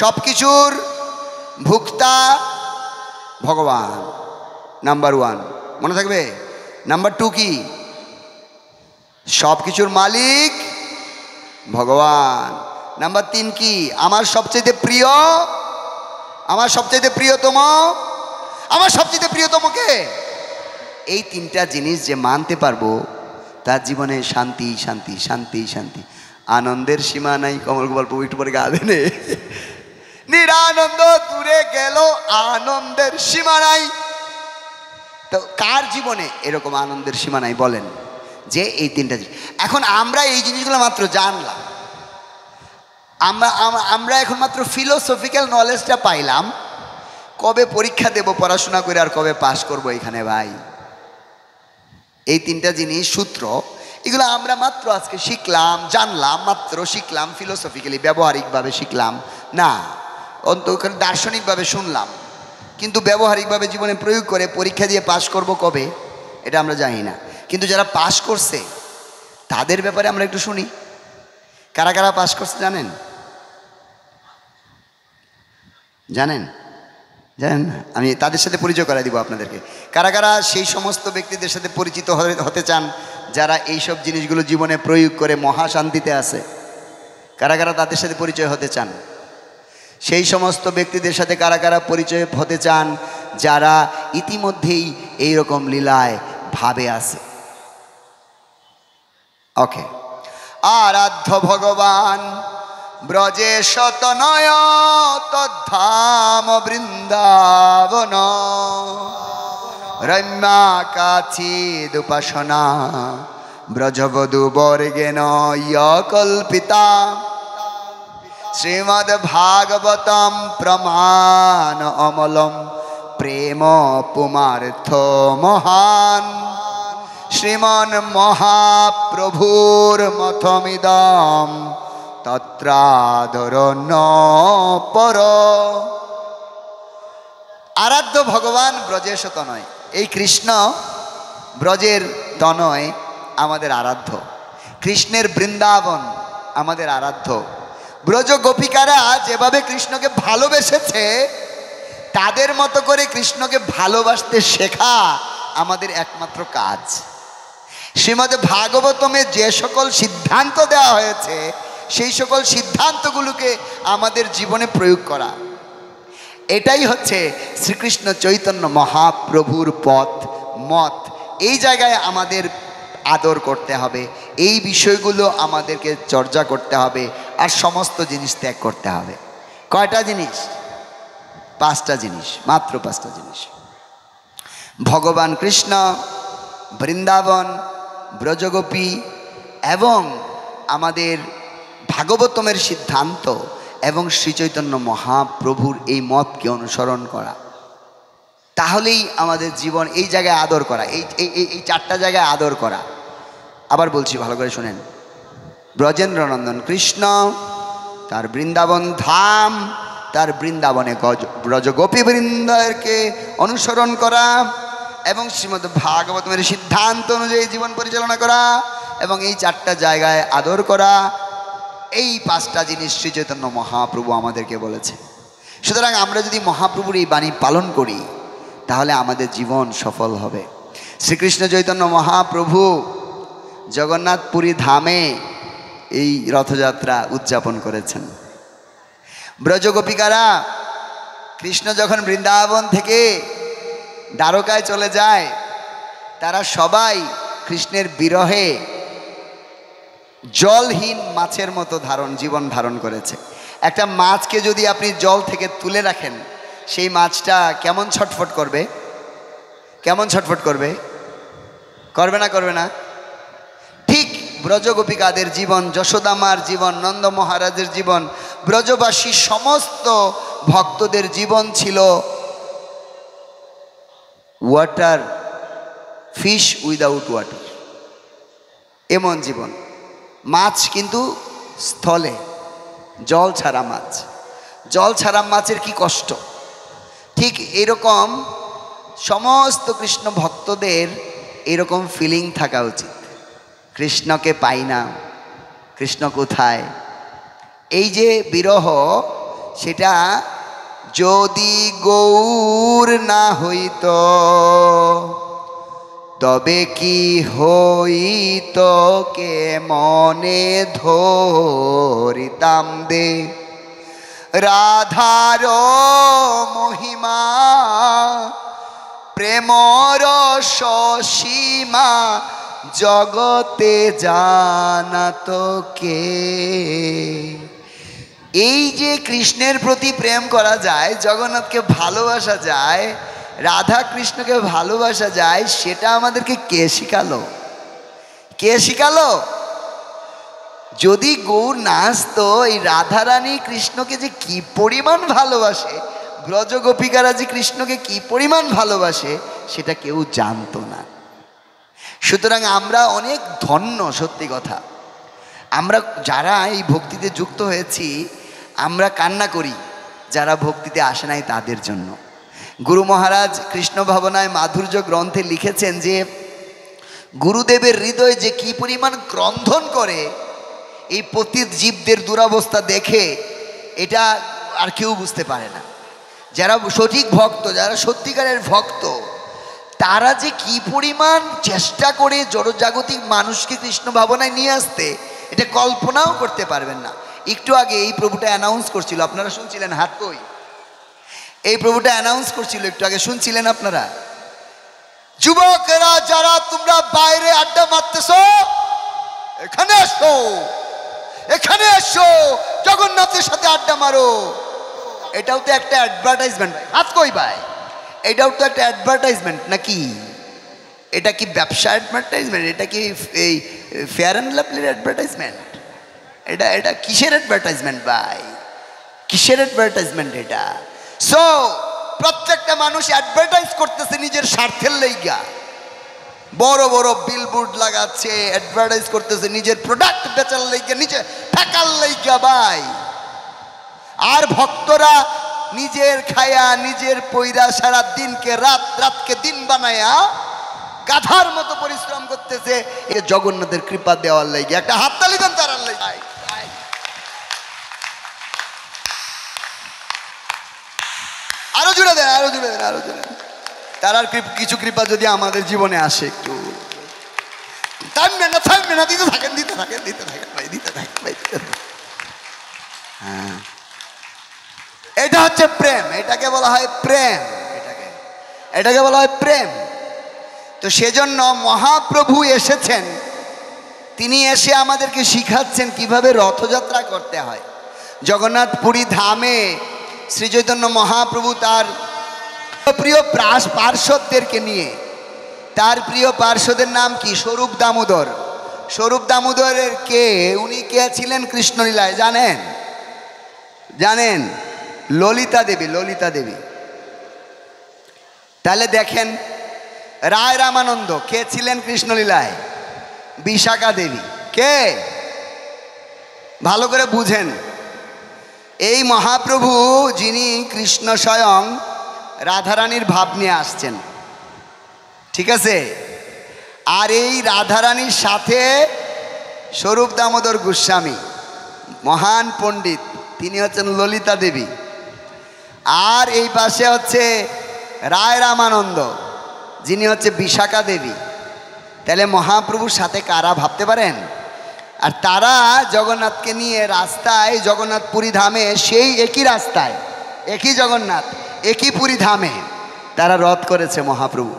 সব কিছুর ভোক্তা ভগবান, নাম্বার 1 মনে থাকবে। নাম্বার 2 কি? সব কিছুর মালিক ভগবান। নাম্বার 3 কি? আমার সবচেয়ে প্রিয়, আমার সবচেয়ে প্রিয়তম আমার সবচেয়ে প্রিয়তমকে। এই তিনটা জিনিস যে মানতে পারবো তার জীবনে শান্তি শান্তি শান্তি শান্তি, আনন্দের সীমা নাই। কমল গোপাল প্রভু একটু পরে গা দেনে, নিরানন্দ দূরে গেল আনন্দের সীমা নাই। তো কার জীবনে এরকম আনন্দের সীমা নাই বলেন? যে এই তিনটা জিনিস। এখন আমরা এই জিনিসগুলো মাত্র জানলাম, আমরা এখন মাত্র ফিলোসফিক্যাল নলেজটা পাইলাম। কবে পরীক্ষা দেব পড়াশোনা করে, আর কবে পাশ করব এখানে ভাই? এই তিনটা জিনিস সূত্র, এগুলো আমরা মাত্র আজকে শিখলাম, জানলাম, মাত্র শিখলাম, ফিলোসফিক্যালি ব্যবহারিকভাবে শিখলাম না, অন্তত দার্শনিকভাবে শুনলাম, কিন্তু ব্যবহারিকভাবে জীবনে প্রয়োগ করে পরীক্ষা দিয়ে পাশ করব কবে এটা আমরা জানি না। কিন্তু যারা পাশ করছে তাদের ব্যাপারে আমরা একটু শুনি। কারা কারা পাশ করছে জানেন? জানেন? জানেন? আমি তাদের সাথে পরিচয় করাই দিব আপনাদেরকে। কারা কারা সেই সমস্ত ব্যক্তিদের সাথে পরিচিত হতে চান যারা এইসব জিনিসগুলো জীবনে প্রয়োগ করে মহাশান্তিতে আছে? কারা কারা তাদের সাথে পরিচয় হতে চান? সেই সমস্ত ব্যক্তিদের সাথে কারা কারা পরিচয় হতে চান যারা ইতিমধ্যেই এইরকম লীলায় ভাবে আছে? ওকে। আরাধ্য ভগবান ব্রজেশ তনয় তদ্ধাম বৃন্দাবন, রম্যা কাচিদুপাসনা ব্রজবধূ বর্গেন কল্পিতা, শ্রীমদ্ ভাগবতম প্রমাণ অমলম প্রেম পুমার্থ মহান, শ্রীমন মহাপ্রভুর মথমিদম তত্রাদরণ্য পর। আরাধ্য ভগবান ব্রজেশ তনয়, এই কৃষ্ণ ব্রজের তনয় আমাদের আরাধ্য, কৃষ্ণের বৃন্দাবন আমাদের আরাধ্য। ব্রজ গোপিকারা যেভাবে কৃষ্ণকে ভালোবেসেছে তাদের মতো করে কৃষ্ণকে ভালোবাসতে শেখা আমাদের একমাত্র কাজ। শ্রীমদ্ ভাগবতমে যে সকল সিদ্ধান্ত দেওয়া হয়েছে সেই সকল সিদ্ধান্তগুলোকে আমাদের জীবনে প্রয়োগ করা, এটাই হচ্ছে শ্রীকৃষ্ণ চৈতন্য মহাপ্রভুর পথ মত। এই জায়গায় আমাদের আদর করতে হবে, এই বিষয়গুলো আমাদেরকে চর্চা করতে হবে, আর সমস্ত জিনিস ত্যাগ করতে হবে। কয়টা জিনিস? 5টা জিনিস, মাত্র 5টা জিনিস। ভগবান কৃষ্ণ, বৃন্দাবন, ব্রজগোপী এবং আমাদের ভাগবতমের সিদ্ধান্ত এবং শ্রীচৈতন্য মহাপ্রভুর এই মতকে অনুসরণ করা, তাহলেই আমাদের জীবন এই জায়গায় আদর করা, এই 4টা জায়গায় আদর করা। আবার বলছি, ভালো করে শোনেন। ব্রজেন্দ্রনন্দন কৃষ্ণ, তার বৃন্দাবন ধাম, তার বৃন্দাবনে ব্রজগোপী বৃন্দকে অনুসরণ করা এবং শ্রীমদ্ ভাগবতের সিদ্ধান্ত অনুযায়ী জীবন পরিচালনা করা এবং এই 4টা জায়গায় আদর করা, এই 5টা জিনিস শ্রী চৈতন্য মহাপ্রভু আমাদেরকে বলেছে। সুতরাং আমরা যদি মহাপ্রভুর এই বাণী পালন করি তাহলে আমাদের জীবন সফল হবে। শ্রীকৃষ্ণ চৈতন্য মহাপ্রভু জগন্নাথপুরী ধামে এই রথযাত্রা উদযাপন করেছেন। ব্রজগোপিকারা কৃষ্ণ যখন বৃন্দাবন থেকে দ্বারকায় চলে যায়, তারা সবাই কৃষ্ণের বিরহে জলহীন মাছের মতো জীবন ধারণ করেছে। একটা মাছকে যদি আপনি জল থেকে তুলে রাখেন, সেই মাছটা কেমন ছটফট করবে? কেমন ছটফট করবে? করবে না? করবে না? ঠিক ব্রজগোপিকাদের জীবন, যশোদামার জীবন, নন্দ মহারাজের জীবন, ব্রজবাসী সমস্ত ভক্তদের জীবন ছিল ওয়াটার, ফিশ উইদাউট ওয়াটার, এমন জীবন। মাছ কিন্তু স্থলে, জল ছাড়া মাছ। জল ছাড়া মাছের কি কষ্ট, ঠিক এরকম সমস্ত কৃষ্ণ ভক্তদের এরকম ফিলিং থাকা উচিত। কৃষ্ণকে পাই না, কৃষ্ণ কোথায়, এই যে বিরহ, সেটা যদি গৌর না হইত তবে কি হইত, কে মনে ধরিতাম দে রাধার মহিমা প্রেমর সীমা জগতে জানাত কে। এই যে কৃষ্ণের প্রতি প্রেম করা যায়, জগন্নাথকে ভালোবাসা যায়, রাধা কৃষ্ণকে ভালোবাসা যায়, সেটা আমাদেরকে কে শিখালো? কে শিখালো? যদি গৌর না আসতো, এই রাধারানী কৃষ্ণকে যে কি পরিমাণ ভালোবাসে, ব্রজ গোপিকারা যে কৃষ্ণকে কি পরিমাণ ভালোবাসে, সেটা কেউ জানতো না। সুতরাং আমরা অনেক ধন্য, সত্যি কথা। আমরা যারা এই ভক্তিতে যুক্ত হয়েছি, আমরা কান্না করি যারা ভক্তিতে আসে নাই তাদের জন্য। গুরু মহারাজ কৃষ্ণ ভাবনায় মাধুর্য গ্রন্থে লিখেছেন যে গুরুদেবের হৃদয় যে কি পরিমাণ ক্রন্ধন করে এই পতিত জীবদের দুরবস্থা দেখে, এটা আর কেউ বুঝতে পারে না। যারা সঠিক ভক্ত, যারা সত্যিকারের ভক্ত, তারা যে কি পরিমাণ চেষ্টা করে জড়জাগতিক মানুষকে কৃষ্ণ ভাবনায় নিয়ে আসতে, এটা কল্পনাও করতে পারবেন না। একটু আগে এই প্রভুটা অ্যানাউন্স করছিল, আপনারা শুনছিলেন? হাত কই? এই প্রভুটা অ্যানাউন্স করছিল, একটু আগে শুনছিলেন আপনারা? যুবকেরা যারা তোমরা বাইরে আড্ডা মারতেছো, এখানে এসো, এখানে এসো, জগন্নাথের সাথে আড্ডা মারো। এটাও তো একটা অ্যাডভার্টাইজমেন্ট। হাত কই ভাই? এটাও তো একটা অ্যাডভার্টাইজমেন্ট নাকি? এটা কি ব্যবসা অ্যাডভার্টাইজমেন্ট? এটা কি এই ফেয়ার অ্যান্ড লাভলির অ্যাডভার্টাইজমেন্ট? এটা কিসের অ্যাডভার্টাইজমেন্ট ভাই? কিসের অ্যাডভার্টাইজমেন্ট এটা? সো প্রত্যেকটা মানুষ অ্যাডভার্টাইজ করতেছে নিজের স্বার্থের লাইগা, বড় বড় বিলবোর্ড লাগাচ্ছে, অ্যাডভার্টাইজ করতেছে নিজের প্রোডাক্ট বেচার লাইগা, নিজে টাকার লাইগা ভাই। আর ভক্তরা নিজের খায়া নিজের পয়রা সারা দিনকে রাত, রাতকে দিন বানায়া গাধার মতো পরিশ্রম করতেছে এ জগন্নাথের কৃপা দেওয়ার লাইগা। একটা হাততালি দেন তার লাইগা। আরো জুড়ে দেন, আরো জুড়ে দেন, আরো জুড়ে দেন। তার আর কিছু কৃপা যদি আমাদের জীবনে আসে, একটু থামবে না, থামবে না, দিতে থাকেন, দিতে থাকেন, দিতে থাকেন ভাই, দিতে থাকেন ভাই, দিতে থাকেন। হ্যাঁ, এটা হচ্ছে প্রেম, এটাকে বলা হয় প্রেম, এটাকে বলা হয় প্রেম। তো সেজন্য মহাপ্রভু এসেছেন, তিনি এসে আমাদেরকে শিখাচ্ছেন কিভাবে রথযাত্রা করতে হয়। জগন্নাথ পুরী ধামে শ্রী চৈতন্য মহাপ্রভু তার প্রিয় পার্শ্বদেরকে নিয়ে, তার প্রিয় পার্শ্বদের নাম কি? স্বরূপ দামোদর। স্বরূপ দামোদরের কে? উনি কে ছিলেন কৃষ্ণলীলায় জানেন? জানেন? ললিতা দেবী, ললিতা দেবী। তাহলে দেখেন, রায় রামানন্দ কে ছিলেন কৃষ্ণলীলায়? বিশাখা দেবী। কে? ভালো করে বুঝেন। এই মহাপ্রভু যিনি কৃষ্ণ স্বয়ং রাধারানীর ভাব নিয়ে আসছেন, ঠিক আছে? আর এই রাধারানীর সাথে স্বরূপ দামোদর গোস্বামী, মহান পণ্ডিত, তিনি হচ্ছেন ললিতা দেবী। আর এই পাশে হচ্ছে রায় রামানন্দ, যিনি হচ্ছে বিশাখা দেবী। তাহলে মহাপ্রভুর সাথে কারা ভাবতে পারেন? আর তারা জগন্নাথকে নিয়ে রাস্তায়, জগন্নাথ পুরী ধামে, সেই একই রাস্তায়, একই জগন্নাথ, একই পুরী ধামে তারা রথ করেছে মহাপ্রভু।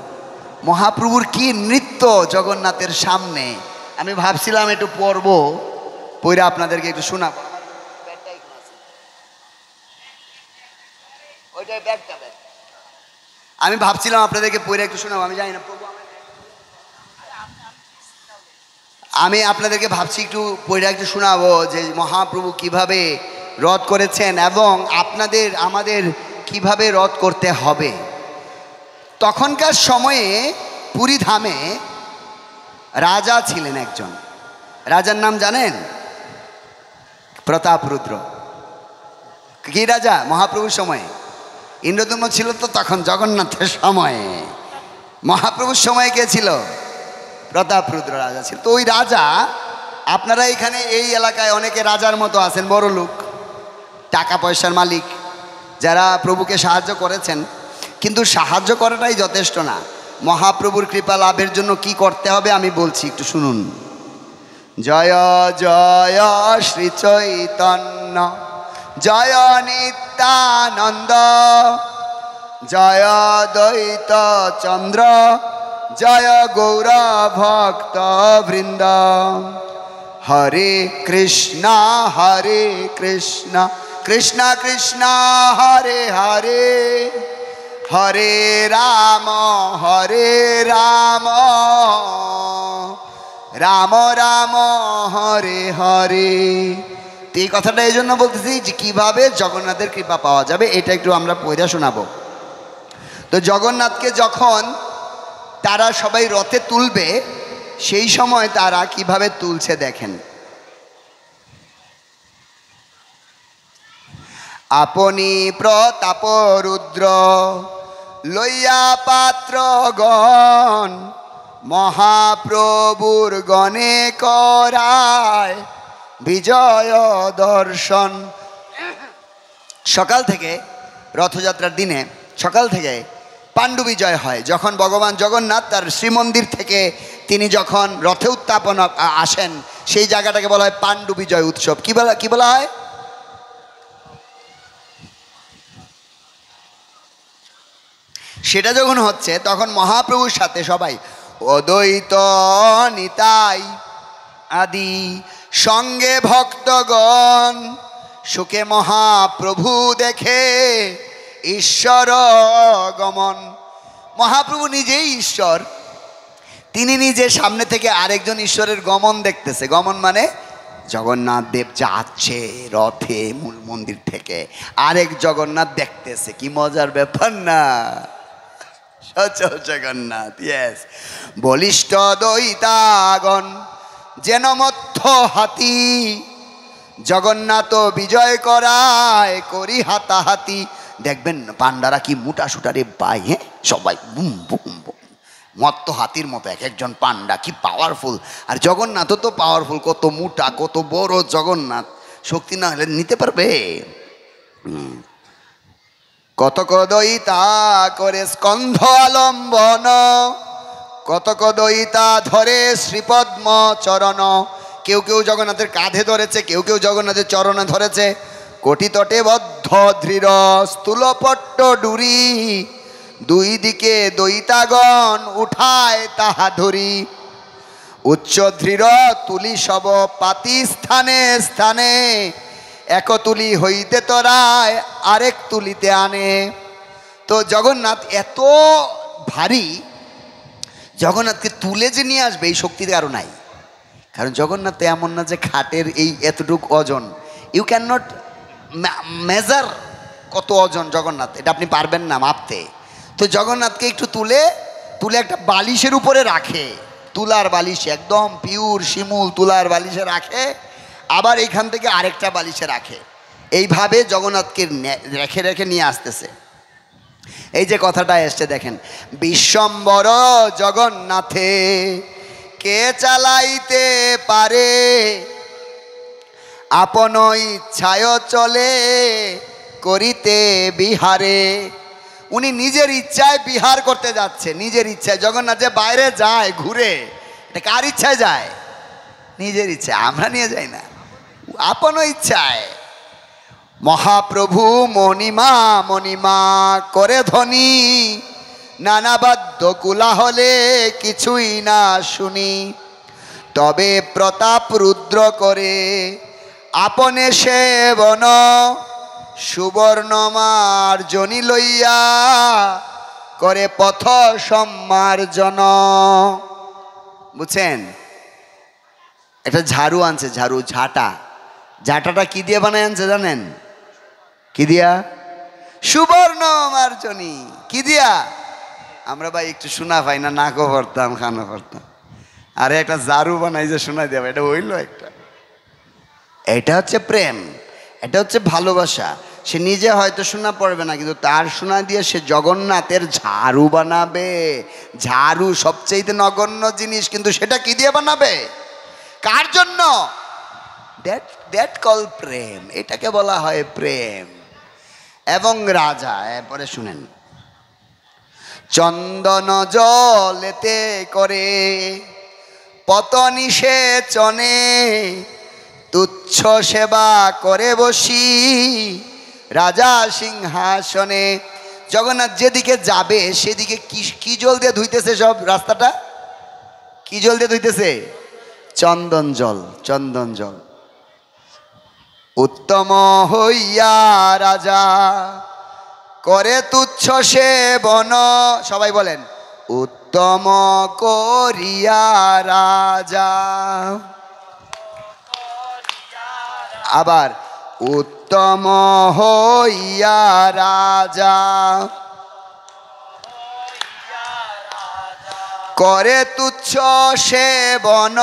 মহাপ্রভুর কি নৃত্য জগন্নাথের সামনে! আমি ভাবছিলাম একটু পড়বো আপনাদেরকে একটু শোনাবো। আমি ভাবছিলাম আপনাদেরকে পড়ে একটু শোনাবো। আমি জানি না প্রভু, আমি আপনাদেরকে ভাবছি একটু পড়ে একটু শোনাবো যে মহাপ্রভু কিভাবে রথ করেছেন এবং আপনাদের আমাদের কিভাবে রথ করতে হবে। তখনকার সময়ে পুরী ধামে রাজা ছিলেন একজন। রাজার নাম জানেন? প্রতাপরুদ্র। কি রাজা? মহাপ্রভুর সময়ে। ইন্দ্রদম্ন ছিল তো তখন জগন্নাথের সময়ে। মহাপ্রভুর সময় কে ছিল? প্রতাপরুদ্র রাজা ছিল। তো ওই রাজা, আপনারা এখানে এই এলাকায় অনেকে রাজার মতো আছেন, বড় লোক, টাকা পয়সার মালিক, যারা প্রভুকে সাহায্য করেছেন। কিন্তু সাহায্য করাটাই যথেষ্ট না, মহাপ্রভুর কৃপা লাভের জন্য কি করতে হবে আমি বলছি, একটু শুনুন। জয় জয় শ্রী চৈতন্য, জয় নিত্যানন্দ, জয় দ্বৈত চন্দ্র জয় গৌর ভক্ত বৃন্দ। হরে কৃষ্ণ কৃষ্ণ কৃষ্ণ হরে হরে, হরে রাম রাম রাম হরে হরে। তো এই কথাটা এই জন্য বলতেছি যে কীভাবে জগন্নাথের কৃপা পাওয়া যাবে, এটা একটু আমরা পড়ে শোনাবো। তো জগন্নাথকে যখন তারা সবাই রথে তুলবে, সেই সময় তারা কিভাবে তুলছে দেখেন। আপনি প্রতাপ রুদ্র লইয়া পাত্র গণ, মহাপ্রভুর গণে করায় বিজয় দর্শন। সকাল থেকে রথযাত্রার দিনে সকাল থেকে পাণ্ডু বিজয় হয়। যখন ভগবান জগন্নাথ তার শ্রীমন্দির থেকে তিনি যখন রথে উত্থাপন আসেন, সেই জায়গাটাকে বলা হয় পাণ্ডু বিজয় উৎসব। কি বলা হয়? সেটা যখন হচ্ছে তখন মহাপ্রভুর সাথে সবাই অদ্বৈত নিতাই আদি সঙ্গে ভক্তগণ, সুখে মহাপ্রভু দেখে ঈশ্বর গমন। মহাপ্রভু নিজেই ঈশ্বর, তিনি নিজে সামনে থেকে আরেকজন ঈশ্বরের গমন দেখতেছে। গমন মানে জগন্নাথ দেব যাচ্ছে রথে মূল মন্দির থেকে, আরেক জগন্নাথ দেখতেছে। কি মজার ব্যাপার না? সচল জগন্নাথ, ইয়েস। বলিষ্ঠ দৈতাগণ যেন মধ্য হাতি, জগন্নাথ বিজয় করায় করি হাতাহাতি। দেখবেন পান্ডারা কি মোটা সুটারে বাই, হ্যাঁ সবাই বুম বুম বুম, মত্ত হাতির মতো এক একজন পান্ডা, কি পাওয়ারফুল। আর জগন্নাথও তো পাওয়ারফুল, কত মোটা কত বড় জগন্নাথ, শক্তি না হলে নিতে পারবে? কতক দয়িতা করে স্কন্ধ আলম্বন, কতক দয়িতা ধরে শ্রীপদ্ম চরণ। কেউ কেউ জগন্নাথের কাঁধে ধরেছে, কেউ কেউ জগন্নাথের চরণে ধরেছে। কোটি তটে বদ্ধ দৃঢ় স্থূলপট্ট ডুরি, দুই দিকে দয়িতাগণ উঠায় তাহা ধরি। উচ্চ দৃঢ় তুলি সব পাতি স্থানে স্থানে, এক তুলি হইতে তোরায় আরেক তুলিতে আনে। তো জগন্নাথ এত ভারী, জগন্নাথকে তুলে যে নিয়ে আসবে এই শক্তি কারো নাই। কারণ জগন্নাথ এমন না যে খাটের এই এতটুকু ওজন, ইউ ক্যান নট মেজার কত ওজন জগন্নাথ, এটা আপনি পারবেন না মাপতে। তো জগন্নাথকে একটু তুলে একটা বালিশের উপরে রাখে, তুলার বালিশে, একদম পিওর শিমুল তুলার বালিশে রাখে, আবার এইখান থেকে আরেকটা বালিশে রাখে। এইভাবে জগন্নাথকে রেখে রেখে নিয়ে আসতেছে। এই যে কথাটা এসছে দেখেন, বিশ্বম্বর জগন্নাথে কে চালাইতে পারে, আপন ইচ্ছায় চলে করিতে বিহারে। উনি নিজের ইচ্ছায় বিহার করতে যাচ্ছে, নিজের ইচ্ছায়। জগন্নাথ যে বাইরে যায় ঘুরে, এটা কার ইচ্ছায় যায়? নিজের ইচ্ছায়। আমরা নিয়ে যাই না, আপন ইচ্ছায়। মহাপ্রভু মণিমা মণিমা করে ধ্বনি, নানাবাদ্য কুলাহলে কিছুই না শুনি। তবে প্রতাপ রুদ্র করে আপনে সেবন, সুবর্ণমার জনি লইয়া করে পথ সম্মার্জন। বুঝছেন? একটা ঝাড়ু আনছে, ঝাড়ু, ঝাঁটাটা কি দিয়ে বানায় আনছে জানেন? কি দিয়া? সুবর্ণ মার্জনী। কি দিয়া? আমরা ভাই একটু শোনা পাই না, নাকও পড়তাম, খানো পড়তাম। আরে একটা ঝাড়ু বানাই যে শোনা দেব, এটা হইল একটা। এটা হচ্ছে প্রেম, এটা হচ্ছে ভালোবাসা। সে নিজে হয়তো শোনা পড়বে না, কিন্তু তার শোনা দিয়ে সে জগন্নাথের ঝাড়ু বানাবে। ঝাড়ু সবচেয়ে নগণ্য জিনিস, কিন্তু সেটা কি দিয়ে বানাবে? কার জন্য? দ্যাট কল প্রেম। এটাকে বলা হয় প্রেম। এবং রাজা, এরপরে শুনেন, চন্দন জলেতে করে পতনি সে চনে, তুচ্ছ সেবা করে বসি রাজা সিংহাসনে। জগন্নাথ যেদিকে যাবে সেদিকে কি জল দিয়ে ধুইতেছে? সব রাস্তাটা কি জল দিয়ে ধুইতেছে? চন্দন জল, চন্দন জল। উত্তম হইয়া রাজা করে তুচ্ছ সেবন, সবাই বলেন উত্তম করিয়া রাজা। আবার উত্তম হইয়া রাজা করে তুচ্ছ সেবন,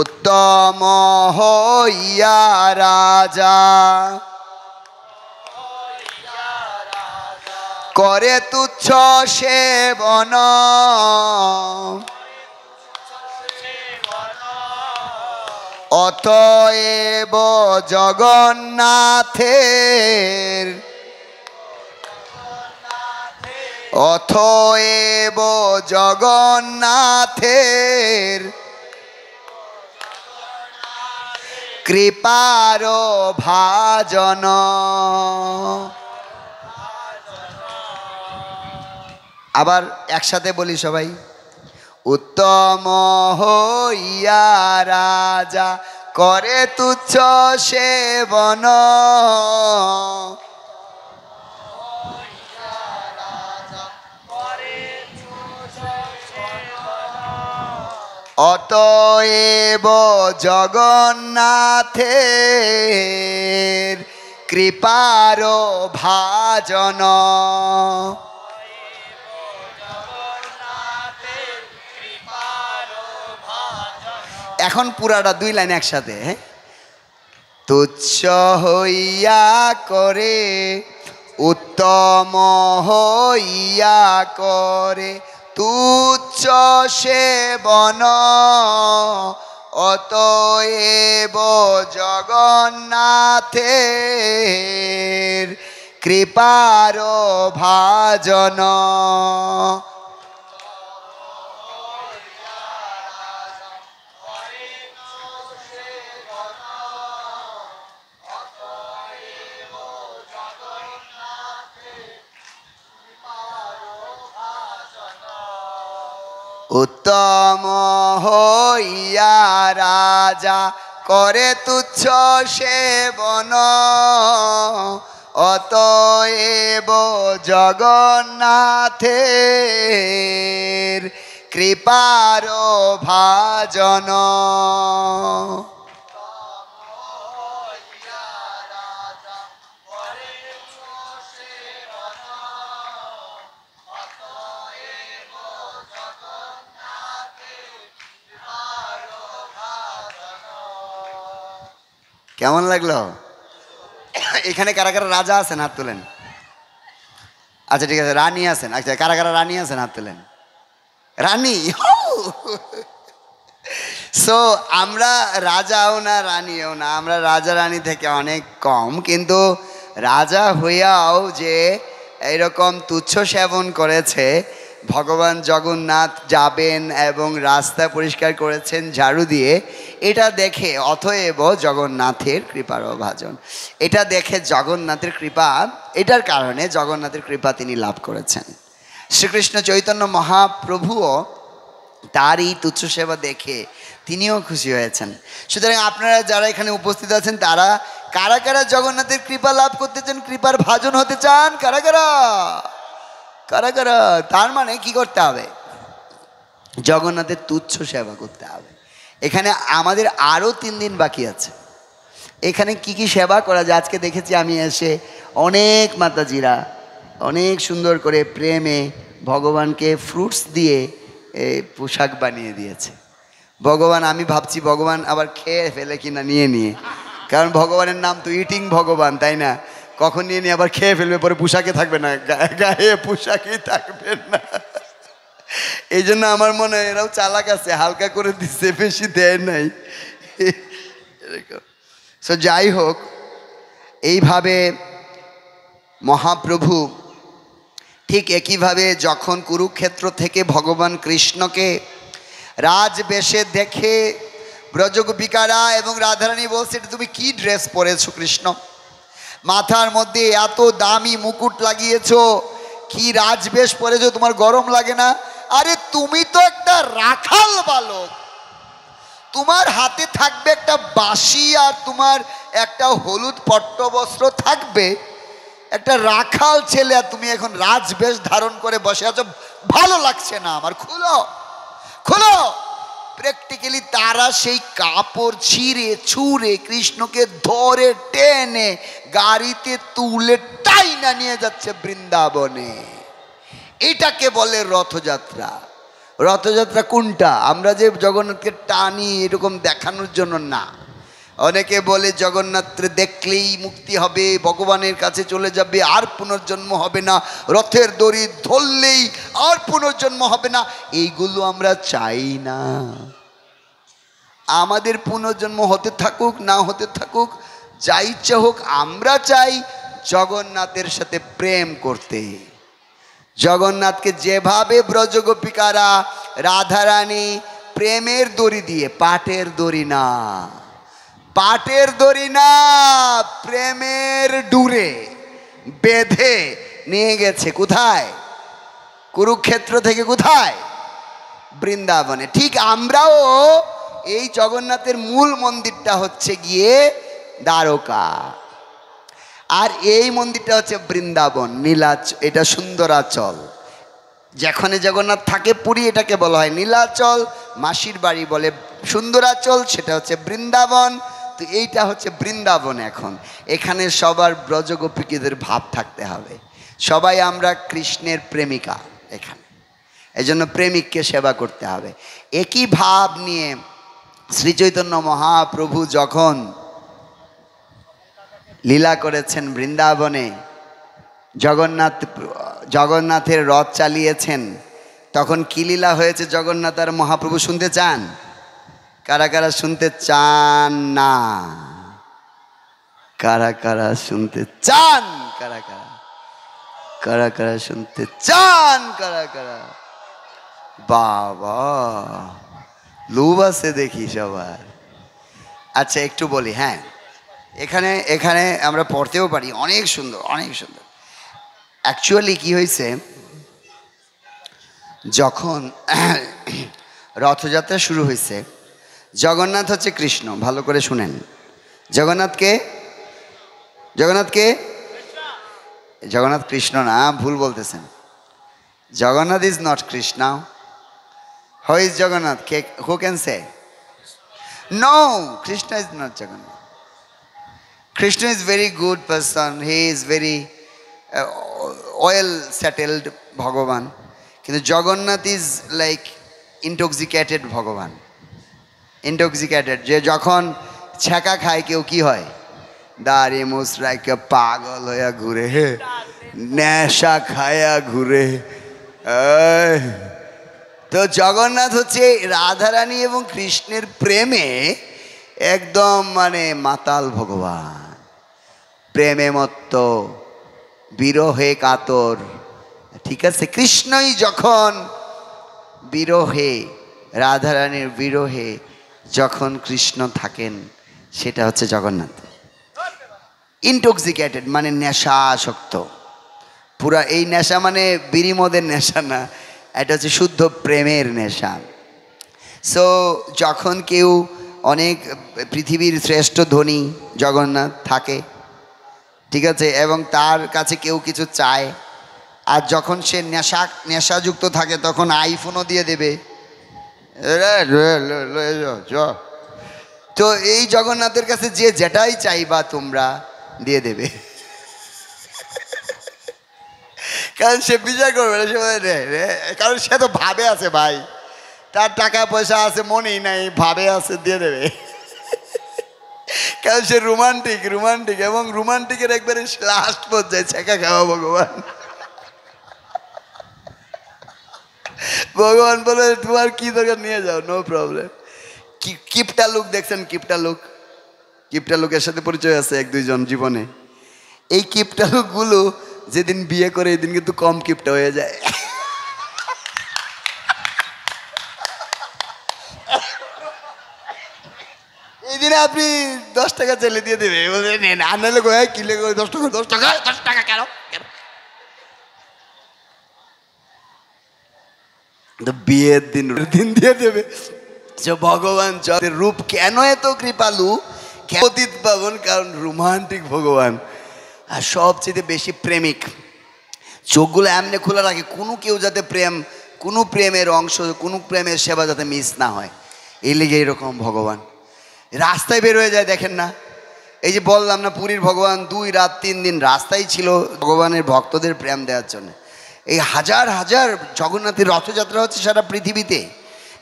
উত্তম হইয়া রাজা করে তুচ্ছ সেবন, অতএব জগন্নাথের, অতএব জগন্নাথের কৃপার ভাজন। আবার একসাথে বলি সবাই, উত্তম হইয়া রাজা করে তুচ্ছ সেবন, অতএব জগন্নাথের কৃপার ভাজন। এখন পুরাটা 2 লাইন একসাথে, হ্যাঁ। তুচ্ছ হইয়া করে, উত্তম হইয়া করে তুচ্ছ সেবন, অতএব জগন্নাথের কৃপার ভাজন। উত্তম হইয়া রাজা করে তুচ্ছ সেবন, অতএব জগন্নাথের কৃপার ভাজন। কেমন লাগলো? এখানে কারা কারা রাজা আছেন হাত তোলেন। আচ্ছা ঠিক আছে, রানী আছেন। আচ্ছা কারা কারা রানী আছেন হাত তোলেন। রানী, সো আমরা রাজাও না রানীও না, আমরা রাজা রানী থেকে অনেক কম, কিন্তু রাজা হইয়াও যে এরকম তুচ্ছ সেবন করেছে, ভগবান জগন্নাথ যাবেন এবং রাস্তা পরিষ্কার করেছেন ঝাড়ু দিয়ে, এটা দেখে অতএব জগন্নাথের কৃপার ভাজন। এটা দেখে জগন্নাথের কৃপা, এটার কারণে জগন্নাথের কৃপা তিনি লাভ করেছেন। শ্রীকৃষ্ণ চৈতন্য মহাপ্রভুও তার এই তুচ্ছ সেবা দেখে তিনিও খুশি হয়েছেন। সুতরাং আপনারা যারা এখানে উপস্থিত আছেন তারা কারা কারা জগন্নাথের কৃপা লাভ করতে চান, কৃপার ভাজন হতে চান? কারা কারা কারা কারা? তার মানে কি করতে হবে? জগন্নাথের তুচ্ছ সেবা করতে হবে। এখানে আমাদের আরও 3 দিন বাকি আছে। এখানে কি কি সেবা করা যায় আজকে দেখেছি আমি এসে, অনেক মাতাজিরা অনেক সুন্দর করে প্রেমে ভগবানকে ফ্রুটস দিয়ে পোশাক বানিয়ে দিয়েছে। ভগবান, আমি ভাবছি ভগবান আবার খেয়ে ফেলে কিনা নিয়ে নিয়ে, কারণ ভগবানের নাম তো ইটিং ভগবান, তাই না? কখন নিয়ে নিয়ে আবার খেয়ে ফেলবে, পরে পোশাকে থাকবে না, গায়ে পোশাকেই থাকবে না। এই জন্য আমার মনে হয় এরাও চালাক আছে, হালকা করে দিচ্ছে, বেশি দেয় নাই এরকম। সো যাই হোক, এইভাবে মহাপ্রভু ঠিক একইভাবে যখন কুরুক্ষেত্র থেকে ভগবান কৃষ্ণকে রাজবেশে দেখে ব্রজগোপিকারা এবং রাধারানী বলছে, এটা তুমি কি ড্রেস পরেছো কৃষ্ণ? মাথার মধ্যে এত দামি মুকুট লাগিয়েছো, কি রাজবেশ পরেছো, তোমার গরম লাগে না? আরে তুমি তো একটা রাখাল বালক, তোমার হাতে থাকবে একটা বাঁশি আর তোমার একটা হলুদ পট্টবস্ত্র থাকবে, একটা রাখাল ছেলে, আর তুমি এখন রাজবেশ ধারণ করে বসে আছো, ভালো লাগছে না আমার, খুলো খুলো। প্র্যাকটিক্যালি তারা সেই কাপড় ছিঁড়ে ছুঁড়ে কৃষ্ণকে ধরে টেনে গাড়িতে তুলে টাইনা নিয়ে যাচ্ছে বৃন্দাবনে। এটাকে বলে রথযাত্রা। রথযাত্রা কোনটা? আমরা যে জগন্নাথকে টানি এরকম দেখানোর জন্য না। অনেকে বলে জগন্নাথকে দেখলেই মুক্তি হবে, ভগবানের কাছে চলে যাবে, আর পুনর্জন্ম হবে না, রথের দড়ি ধরলেই আর পুনর্জন্ম হবে না। এইগুলো আমরা চাই না। আমাদের পুনর্জন্ম হতে থাকুক না হতে থাকুক, যা ইচ্ছা হোক, আমরা চাই জগন্নাথের সাথে প্রেম করতে। জগন্নাথকে যেভাবে ব্রজগোপিকারা রাধারানী প্রেমের দড়ি দিয়ে, পাটের দড়ি না, পাটের দড়ি না, প্রেমের ডুরে বেঁধে নিয়ে গেছে কোথায়? কুরুক্ষেত্র থেকে কোথায়? বৃন্দাবনে। ঠিক আমরাও এই জগন্নাথের মূল মন্দিরটা হচ্ছে গিয়ে দ্বারকা, আর এই মন্দিরটা হচ্ছে বৃন্দাবন, এটা সুন্দরাচল। যেখানে জগন্নাথ থাকে পুরী, এটাকে বলা হয় নীলাচল, মাসির বাড়ি বলে সুন্দরাচল, সেটা হচ্ছে বৃন্দাবন। তো এইটা হচ্ছে বৃন্দাবন। এখন এখানে সবার ব্রজগোপিকদের ভাব থাকতে হবে, সবাই আমরা কৃষ্ণের প্রেমিকা এখানে, এজন্য প্রেমিককে সেবা করতে হবে। একই ভাব নিয়ে শ্রী চৈতন্য মহাপ্রভু যখন লীলা করেছেন বৃন্দাবনে, জগন্নাথের রথ চালিয়েছেন, তখন কি লীলা হয়েছে জগন্নাথ আর মহাপ্রভু শুনতে চান? কারা কারা শুনতে চান না? কারা কারা শুনতে চান? কারা কারা কারা কারা শুনতে চান? কারা কারা? বাবা, লোভ আছে দেখি সবার। আচ্ছা একটু বলি, হ্যাঁ, এখানে এখানে আমরা পড়তেও পারি, অনেক সুন্দর, অনেক সুন্দর। অ্যাকচুয়ালি কি হয়েছে, যখন রথযাত্রা শুরু হয়েছে, জগন্নাথ হচ্ছে কৃষ্ণ, ভালো করে শুনেন। জগন্নাথকে জগন্নাথকে জগন্নাথ কৃষ্ণ না, ভুল বলতেছেন। Jagannath is not Krishna. How is Jagannath? Who can say? No, Krishna is not Jagannath. Krishna is very good person. He is very well settled Bhagavan. কিন্তু জগন্নাথ ইজ লাইক ইনটক্সিকেটেড ভগবান। ইনটক্সিকেটেড, যে যখন ছ্যাঁকা খায় কেউ কি হয়? দাড়ি মুসরাইকে পাগল হইয়া ঘুরে, নেশা খায়া ঘুরে। তো জগন্নাথ হচ্ছে রাধারানী এবং কৃষ্ণের প্রেমে একদম মানে মাতাল ভগবান, প্রেমে মত্ত, বিরহে কাতর। ঠিক আছে, কৃষ্ণই যখন বিরহে, রাধারানীর বিরহে যখন কৃষ্ণ থাকেন, সেটা হচ্ছে জগন্নাথ। ইনটক্সিকেটেড মানে নেশাসক্ত পুরা। এই নেশা মানে বিড়ি মদের নেশা না, এটা হচ্ছে শুদ্ধ প্রেমের নেশা। সো যখন কেউ অনেক পৃথিবীর শ্রেষ্ঠ ধনী জগন্নাথ থাকে, ঠিক আছে, এবং তার কাছে কেউ কিছু চায়, আর যখন সে নেশাযুক্ত থাকে তখন আইফোনও দিয়ে দেবে। তো এই জগন্নাথের কাছে যে যেটাই চাইবা তোমরা দিয়ে দেবে, কারণ সে বিচার করবে না, কারণ সে তো ভাবে আছে ভাই, তার টাকা পয়সা আছে, মনেই নাই, ভাবে আছে, দিয়ে দেবে। কারণ সে রোমান্টিক, এবং রোমান্টিকের একবারে লাস্ট পর্যায়ে ছেঁকা খাওয়া ভগবান। ভগবান বলে তোমার কি দরকার নিয়ে যাও, নো প্রবলেম। কিপটা লুক দেখছেন? কিপটা লুকের সাথে পরিচয় আছে এক দুইজন জীবনে। এই কিপটা লুকগুলো যেদিন বিয়ে করে এদিন কিন্তু কম কিপটা হয়ে যায়। আপনি 10 টাকা চেলে দিয়ে দেবে, নেন। আর নাহলে কি লেগে 10 টাকা 10 টাকা 10 টাকা কেন কেন? বিয়ের দিন দিয়ে দেবে। ভগবান রূপ কেন এত কৃপালু, অতীত পাবন, কারণ রোমান্টিক ভগবান আর সবচেয়ে বেশি প্রেমিক। চোখগুলো এমনি খোলা রাখে, কেউ যাতে কোনো প্রেমের অংশ, কোনো প্রেমের সেবা যাতে মিস না হয়, এই লেগে এরকম ভগবান। রাস্তায় বের হয়ে যায়, দেখেন না, এই যে বললাম না পুরীর ভগবান 2 রাত 3 দিন রাস্তায় ছিল ভগবানের ভক্তদের প্রেম দেওয়ার জন্য। এই হাজার হাজার জগন্নাথের রথযাত্রা হচ্ছে সারা পৃথিবীতে।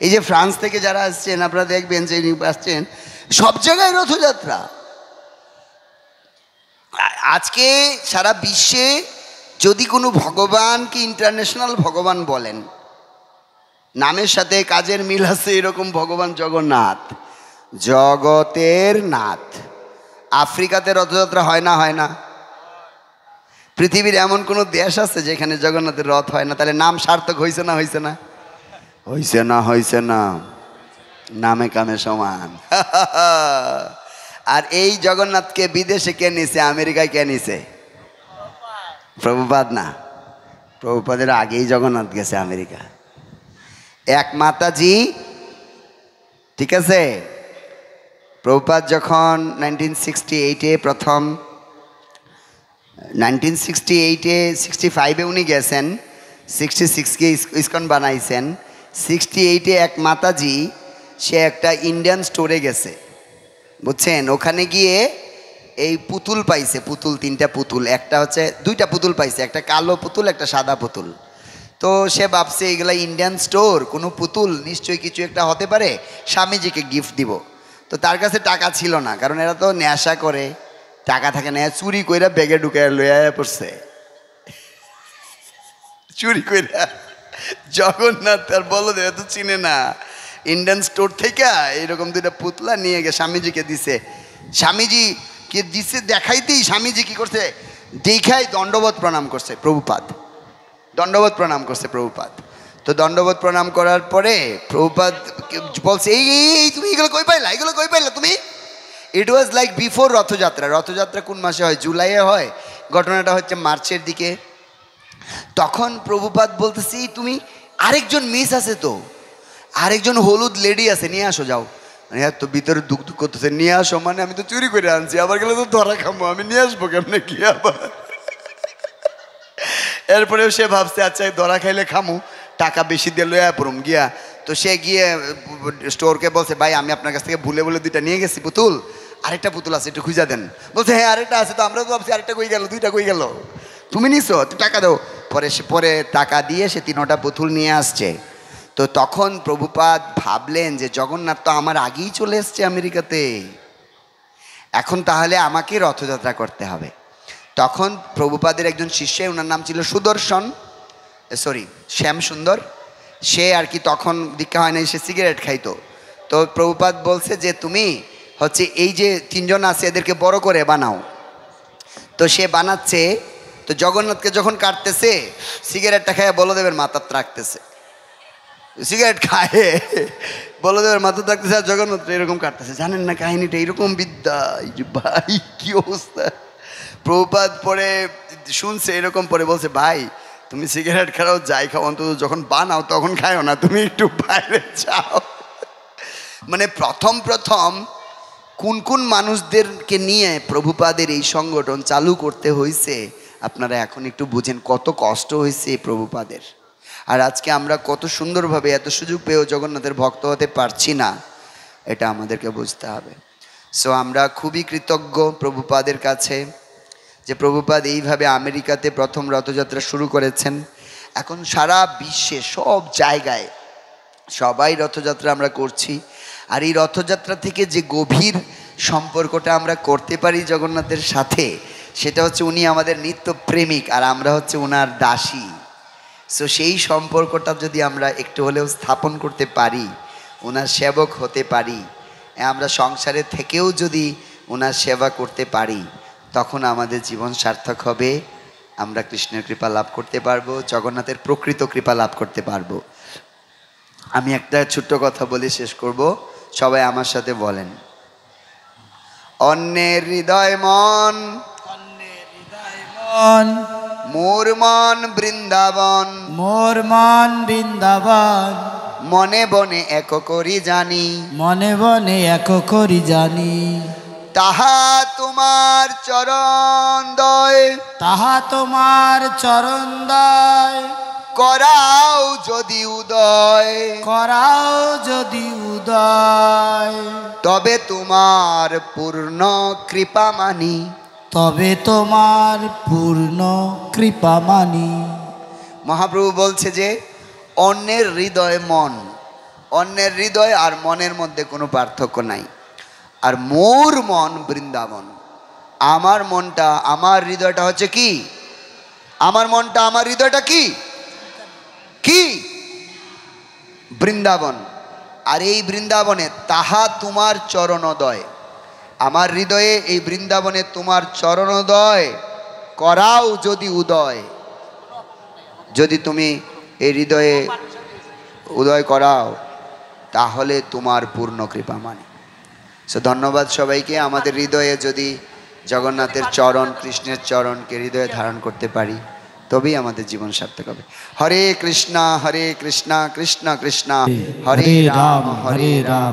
এই যে ফ্রান্স থেকে যারা আসছেন, আপনারা দেখবেন যে আসছেন, সব জায়গায় রথযাত্রা। আজকে সারা বিশ্বে যদি কোনো ভগবানকে ইন্টারন্যাশনাল ভগবান বলেন, নামের সাথে কাজের মিল আছে, এরকম ভগবান জগন্নাথ, জগতের নাথ। আফ্রিকাতে রথযাত্রা হয় না? হয় না? পৃথিবীর এমন কোনো দেশ আছে যেখানে জগন্নাথের রথ হয় না? তাহলে নাম সার্থক হয়েছে না? হয়েছে না? হয়েছে না? হয়েছে না? নামে কামে সমান। আর এই জগন্নাথকে বিদেশে কে নিছে? আমেরিকায় কে নিছে? প্রভুপাদ না, প্রভুপাদের আগেই জগন্নাথ গেছে আমেরিকা। এক মাতাজি, ঠিক আছে। প্রভুপাদ যখন 1968-এ প্রথম, 1968-এ 65-এ উনি গেছেন, 66-কে ইস্কন বানাইছেন। 68-এ এক মাতাজি, সে একটা ইন্ডিয়ান স্টোরে গেছে, বুঝছেন। ওখানে গিয়ে এই পুতুল পাইছে, পুতুল 3টা পুতুল, একটা হচ্ছে 2টা পুতুল পাইছে, একটা কালো পুতুল, একটা সাদা পুতুল। তো সে ভাবছে এগুলা ইন্ডিয়ান স্টোর, কোনো পুতুল নিশ্চয়ই কিছু একটা হতে পারে, স্বামীজিকে গিফট দিব। তো তার কাছে টাকা ছিল না, কারণ এরা তো নেশা করে, টাকা থাকে না। চুরি কইরা ব্যাগে ঢুকে লইয়া পড়ছে, চুরি কইরা। জগন্নাথ তার বলদ এত চিনে না, ইন্ডিয়ান স্টোর থেকে এইরকম 2টা পুতলা নিয়ে গিয়ে স্বামীজিকে দিছে। স্বামীজি কে দিছে দেখাইতেই স্বামীজি কি করছে, দেখাই দণ্ডবোধ প্রণাম করছে প্রভুপাদ, দণ্ডবোধ প্রণাম করছে প্রভুপাদ। তো দণ্ডবোধ প্রণাম করার পরে প্রভুপাদ বলছে, এই তুমি এগুলো কই পাইলা, এগুলো কই পাইলা তুমি? It was like before Rathyatra. Rathyatra কোন মাসে হয়? জুলাইয়ে হয়। ঘটনাটা হচ্ছে মার্চের দিকে। তখন প্রভুপাদ বলতেছি, তুমি আরেকজন মিস আছে তো, আরেকজন হলুদ লেডি আছে, নিয়ে আসো যাও। তো ভিতরে দুঃখ দুঃখ করতেছে, নিয়ে আসো মানে আমি তো চুরি করে আনছি, আবার গেলে তো ধরা খাবো, আমি নিয়ে আসবো কেমনে কি আবার। এরপরেও সে ভাবছে আচ্ছা ধরা খাইলে খামু, টাকা বেশি দিয়ে লইয়া পড়ুম গিয়া। তো সে গিয়ে স্টোরকে বলছে, ভাই আমি আপনার কাছ থেকে ভুলে 2টা নিয়ে গেছি পুতুল, আরেকটা পুতুল আছে, একটু খুঁজা দেন। বলছে হ্যাঁ আরেকটা আছে। তো আমরা তো ভাবছি আরেকটা কই গেল, 2টা কই গেল, তুমি নিছো, টাকা দাও। পরে টাকা দিয়ে সে 3টা পুতুল নিয়ে আসছে। তো তখন প্রভুপাদ ভাবলেন যে জগন্নাথ তো আমার আগেই চলে এসছে আমেরিকাতে, এখন তাহলে আমাকে রথযাত্রা করতে হবে। তখন প্রভুপাদের একজন শিষ্য, ওনার নাম ছিল শ্যাম সুন্দর, সে আর কি তখন দীক্ষা হয় নাই, সে সিগারেট খাইতো। তো প্রভুপাদ বলছে যে তুমি হচ্ছে এই যে 3 জন আছে এদেরকে বড় করে বানাও। তো সে বানাচ্ছে। তো জগন্নাথকে যখন কাটতেছে, সিগারেটটা খায় বলদেবের মাথাতে রাখতেছে, সিগারেট খায় বলদেবের মাথাতে রাখতেছে, আর জগন্নাথ এরকম কাটতেছে। জানেন না কাহিনীটা? এরকম বিদ্যা, ভাই কি অবস্থা। প্রভুপাদ পরে শুনছে এরকম, পরে বলছে ভাই তুমি সিগারেট খাও, যাই খাও, অন্তত যখন বানাও তখন খাও না, তুমি একটু বাইরে যাও। মানে প্রথম কোন মানুষদেরকে নিয়ে প্রভুপাদের এই সংগঠন চালু করতে হয়েছে, আপনারা এখন একটু বুঝেন কত কষ্ট হয়েছে এই প্রভুপাদের। আর আজকে আমরা কত সুন্দরভাবে এত সুযোগ পেয়েও জগন্নাথের ভক্ত হতে পারছি না, এটা আমাদেরকে বুঝতে হবে। সো আমরা খুবই কৃতজ্ঞ প্রভুপাদের কাছে যে প্রভুপাদ এইভাবে আমেরিকাতে প্রথম রথযাত্রা শুরু করেছেন। এখন সারা বিশ্বে সব জায়গায় সবাই রথযাত্রা আমরা করছি। আর এই রথযাত্রা থেকে যে গভীর সম্পর্কটা আমরা করতে পারি জগন্নাথের সাথে, সেটা হচ্ছে উনি আমাদের নিত্য প্রেমিক আর আমরা হচ্ছে ওনার দাসী। সো সেই সম্পর্কটা যদি আমরা একটু হলেও স্থাপন করতে পারি, ওনার সেবক হতে পারি, আমরা সংসারে থেকেও যদি ওনার সেবা করতে পারি, তখন আমাদের জীবন সার্থক হবে। আমরা কৃষ্ণের কৃপা লাভ করতে পারবো, জগন্নাথের প্রকৃত কৃপা লাভ করতে পারবো। আমি একটা ছোট্ট কথা বলে শেষ করব, সবাই আমার সাথে বলেন, অন্যের হৃদয় মন, অন্যের হৃদয় মন, মোর মন বৃন্দাবন, মোর মন বৃন্দাবন, মনে বনে এক করি জানি, মনে বনে এক করি জানি। তাহা তোমার চরণ দয়, তাহা তোমার চরণ দয়, করাও যদি উদয়, করাও যদি উদয়, তবে তোমার পূর্ণ কৃপা মানি, তবে তোমার পূর্ণ কৃপা মানি। মহাপ্রভু বলছে যে অন্যের হৃদয় মন, অন্যের হৃদয় আর মনের মধ্যে কোনো পার্থক্য নাই। আর মোর মন বৃন্দাবন, আমার মনটা, আমার হৃদয়টা হচ্ছে কি, আমার মনটা, আমার হৃদয়টা কি কি বৃন্দাবন। আর এই বৃন্দাবনে তাহা তোমার চরণোদয়, আমার হৃদয়ে এই বৃন্দাবনে তোমার চরণোদয় করাও যদি উদয়, যদি তুমি এই হৃদয়ে উদয় করাও তাহলে তোমার পূর্ণ কৃপা মানি। সো ধন্যবাদ সবাইকে। আমাদের হৃদয়ে যদি জগন্নাথের চরণ, কৃষ্ণের চরণকে হৃদয়ে ধারণ করতে পারি তবেই আমাদের জীবন সার্থক হবে। হরে কৃষ্ণা কৃষ্ণ কৃষ্ণ কৃষ্ণ হরে রাম হরে রাম।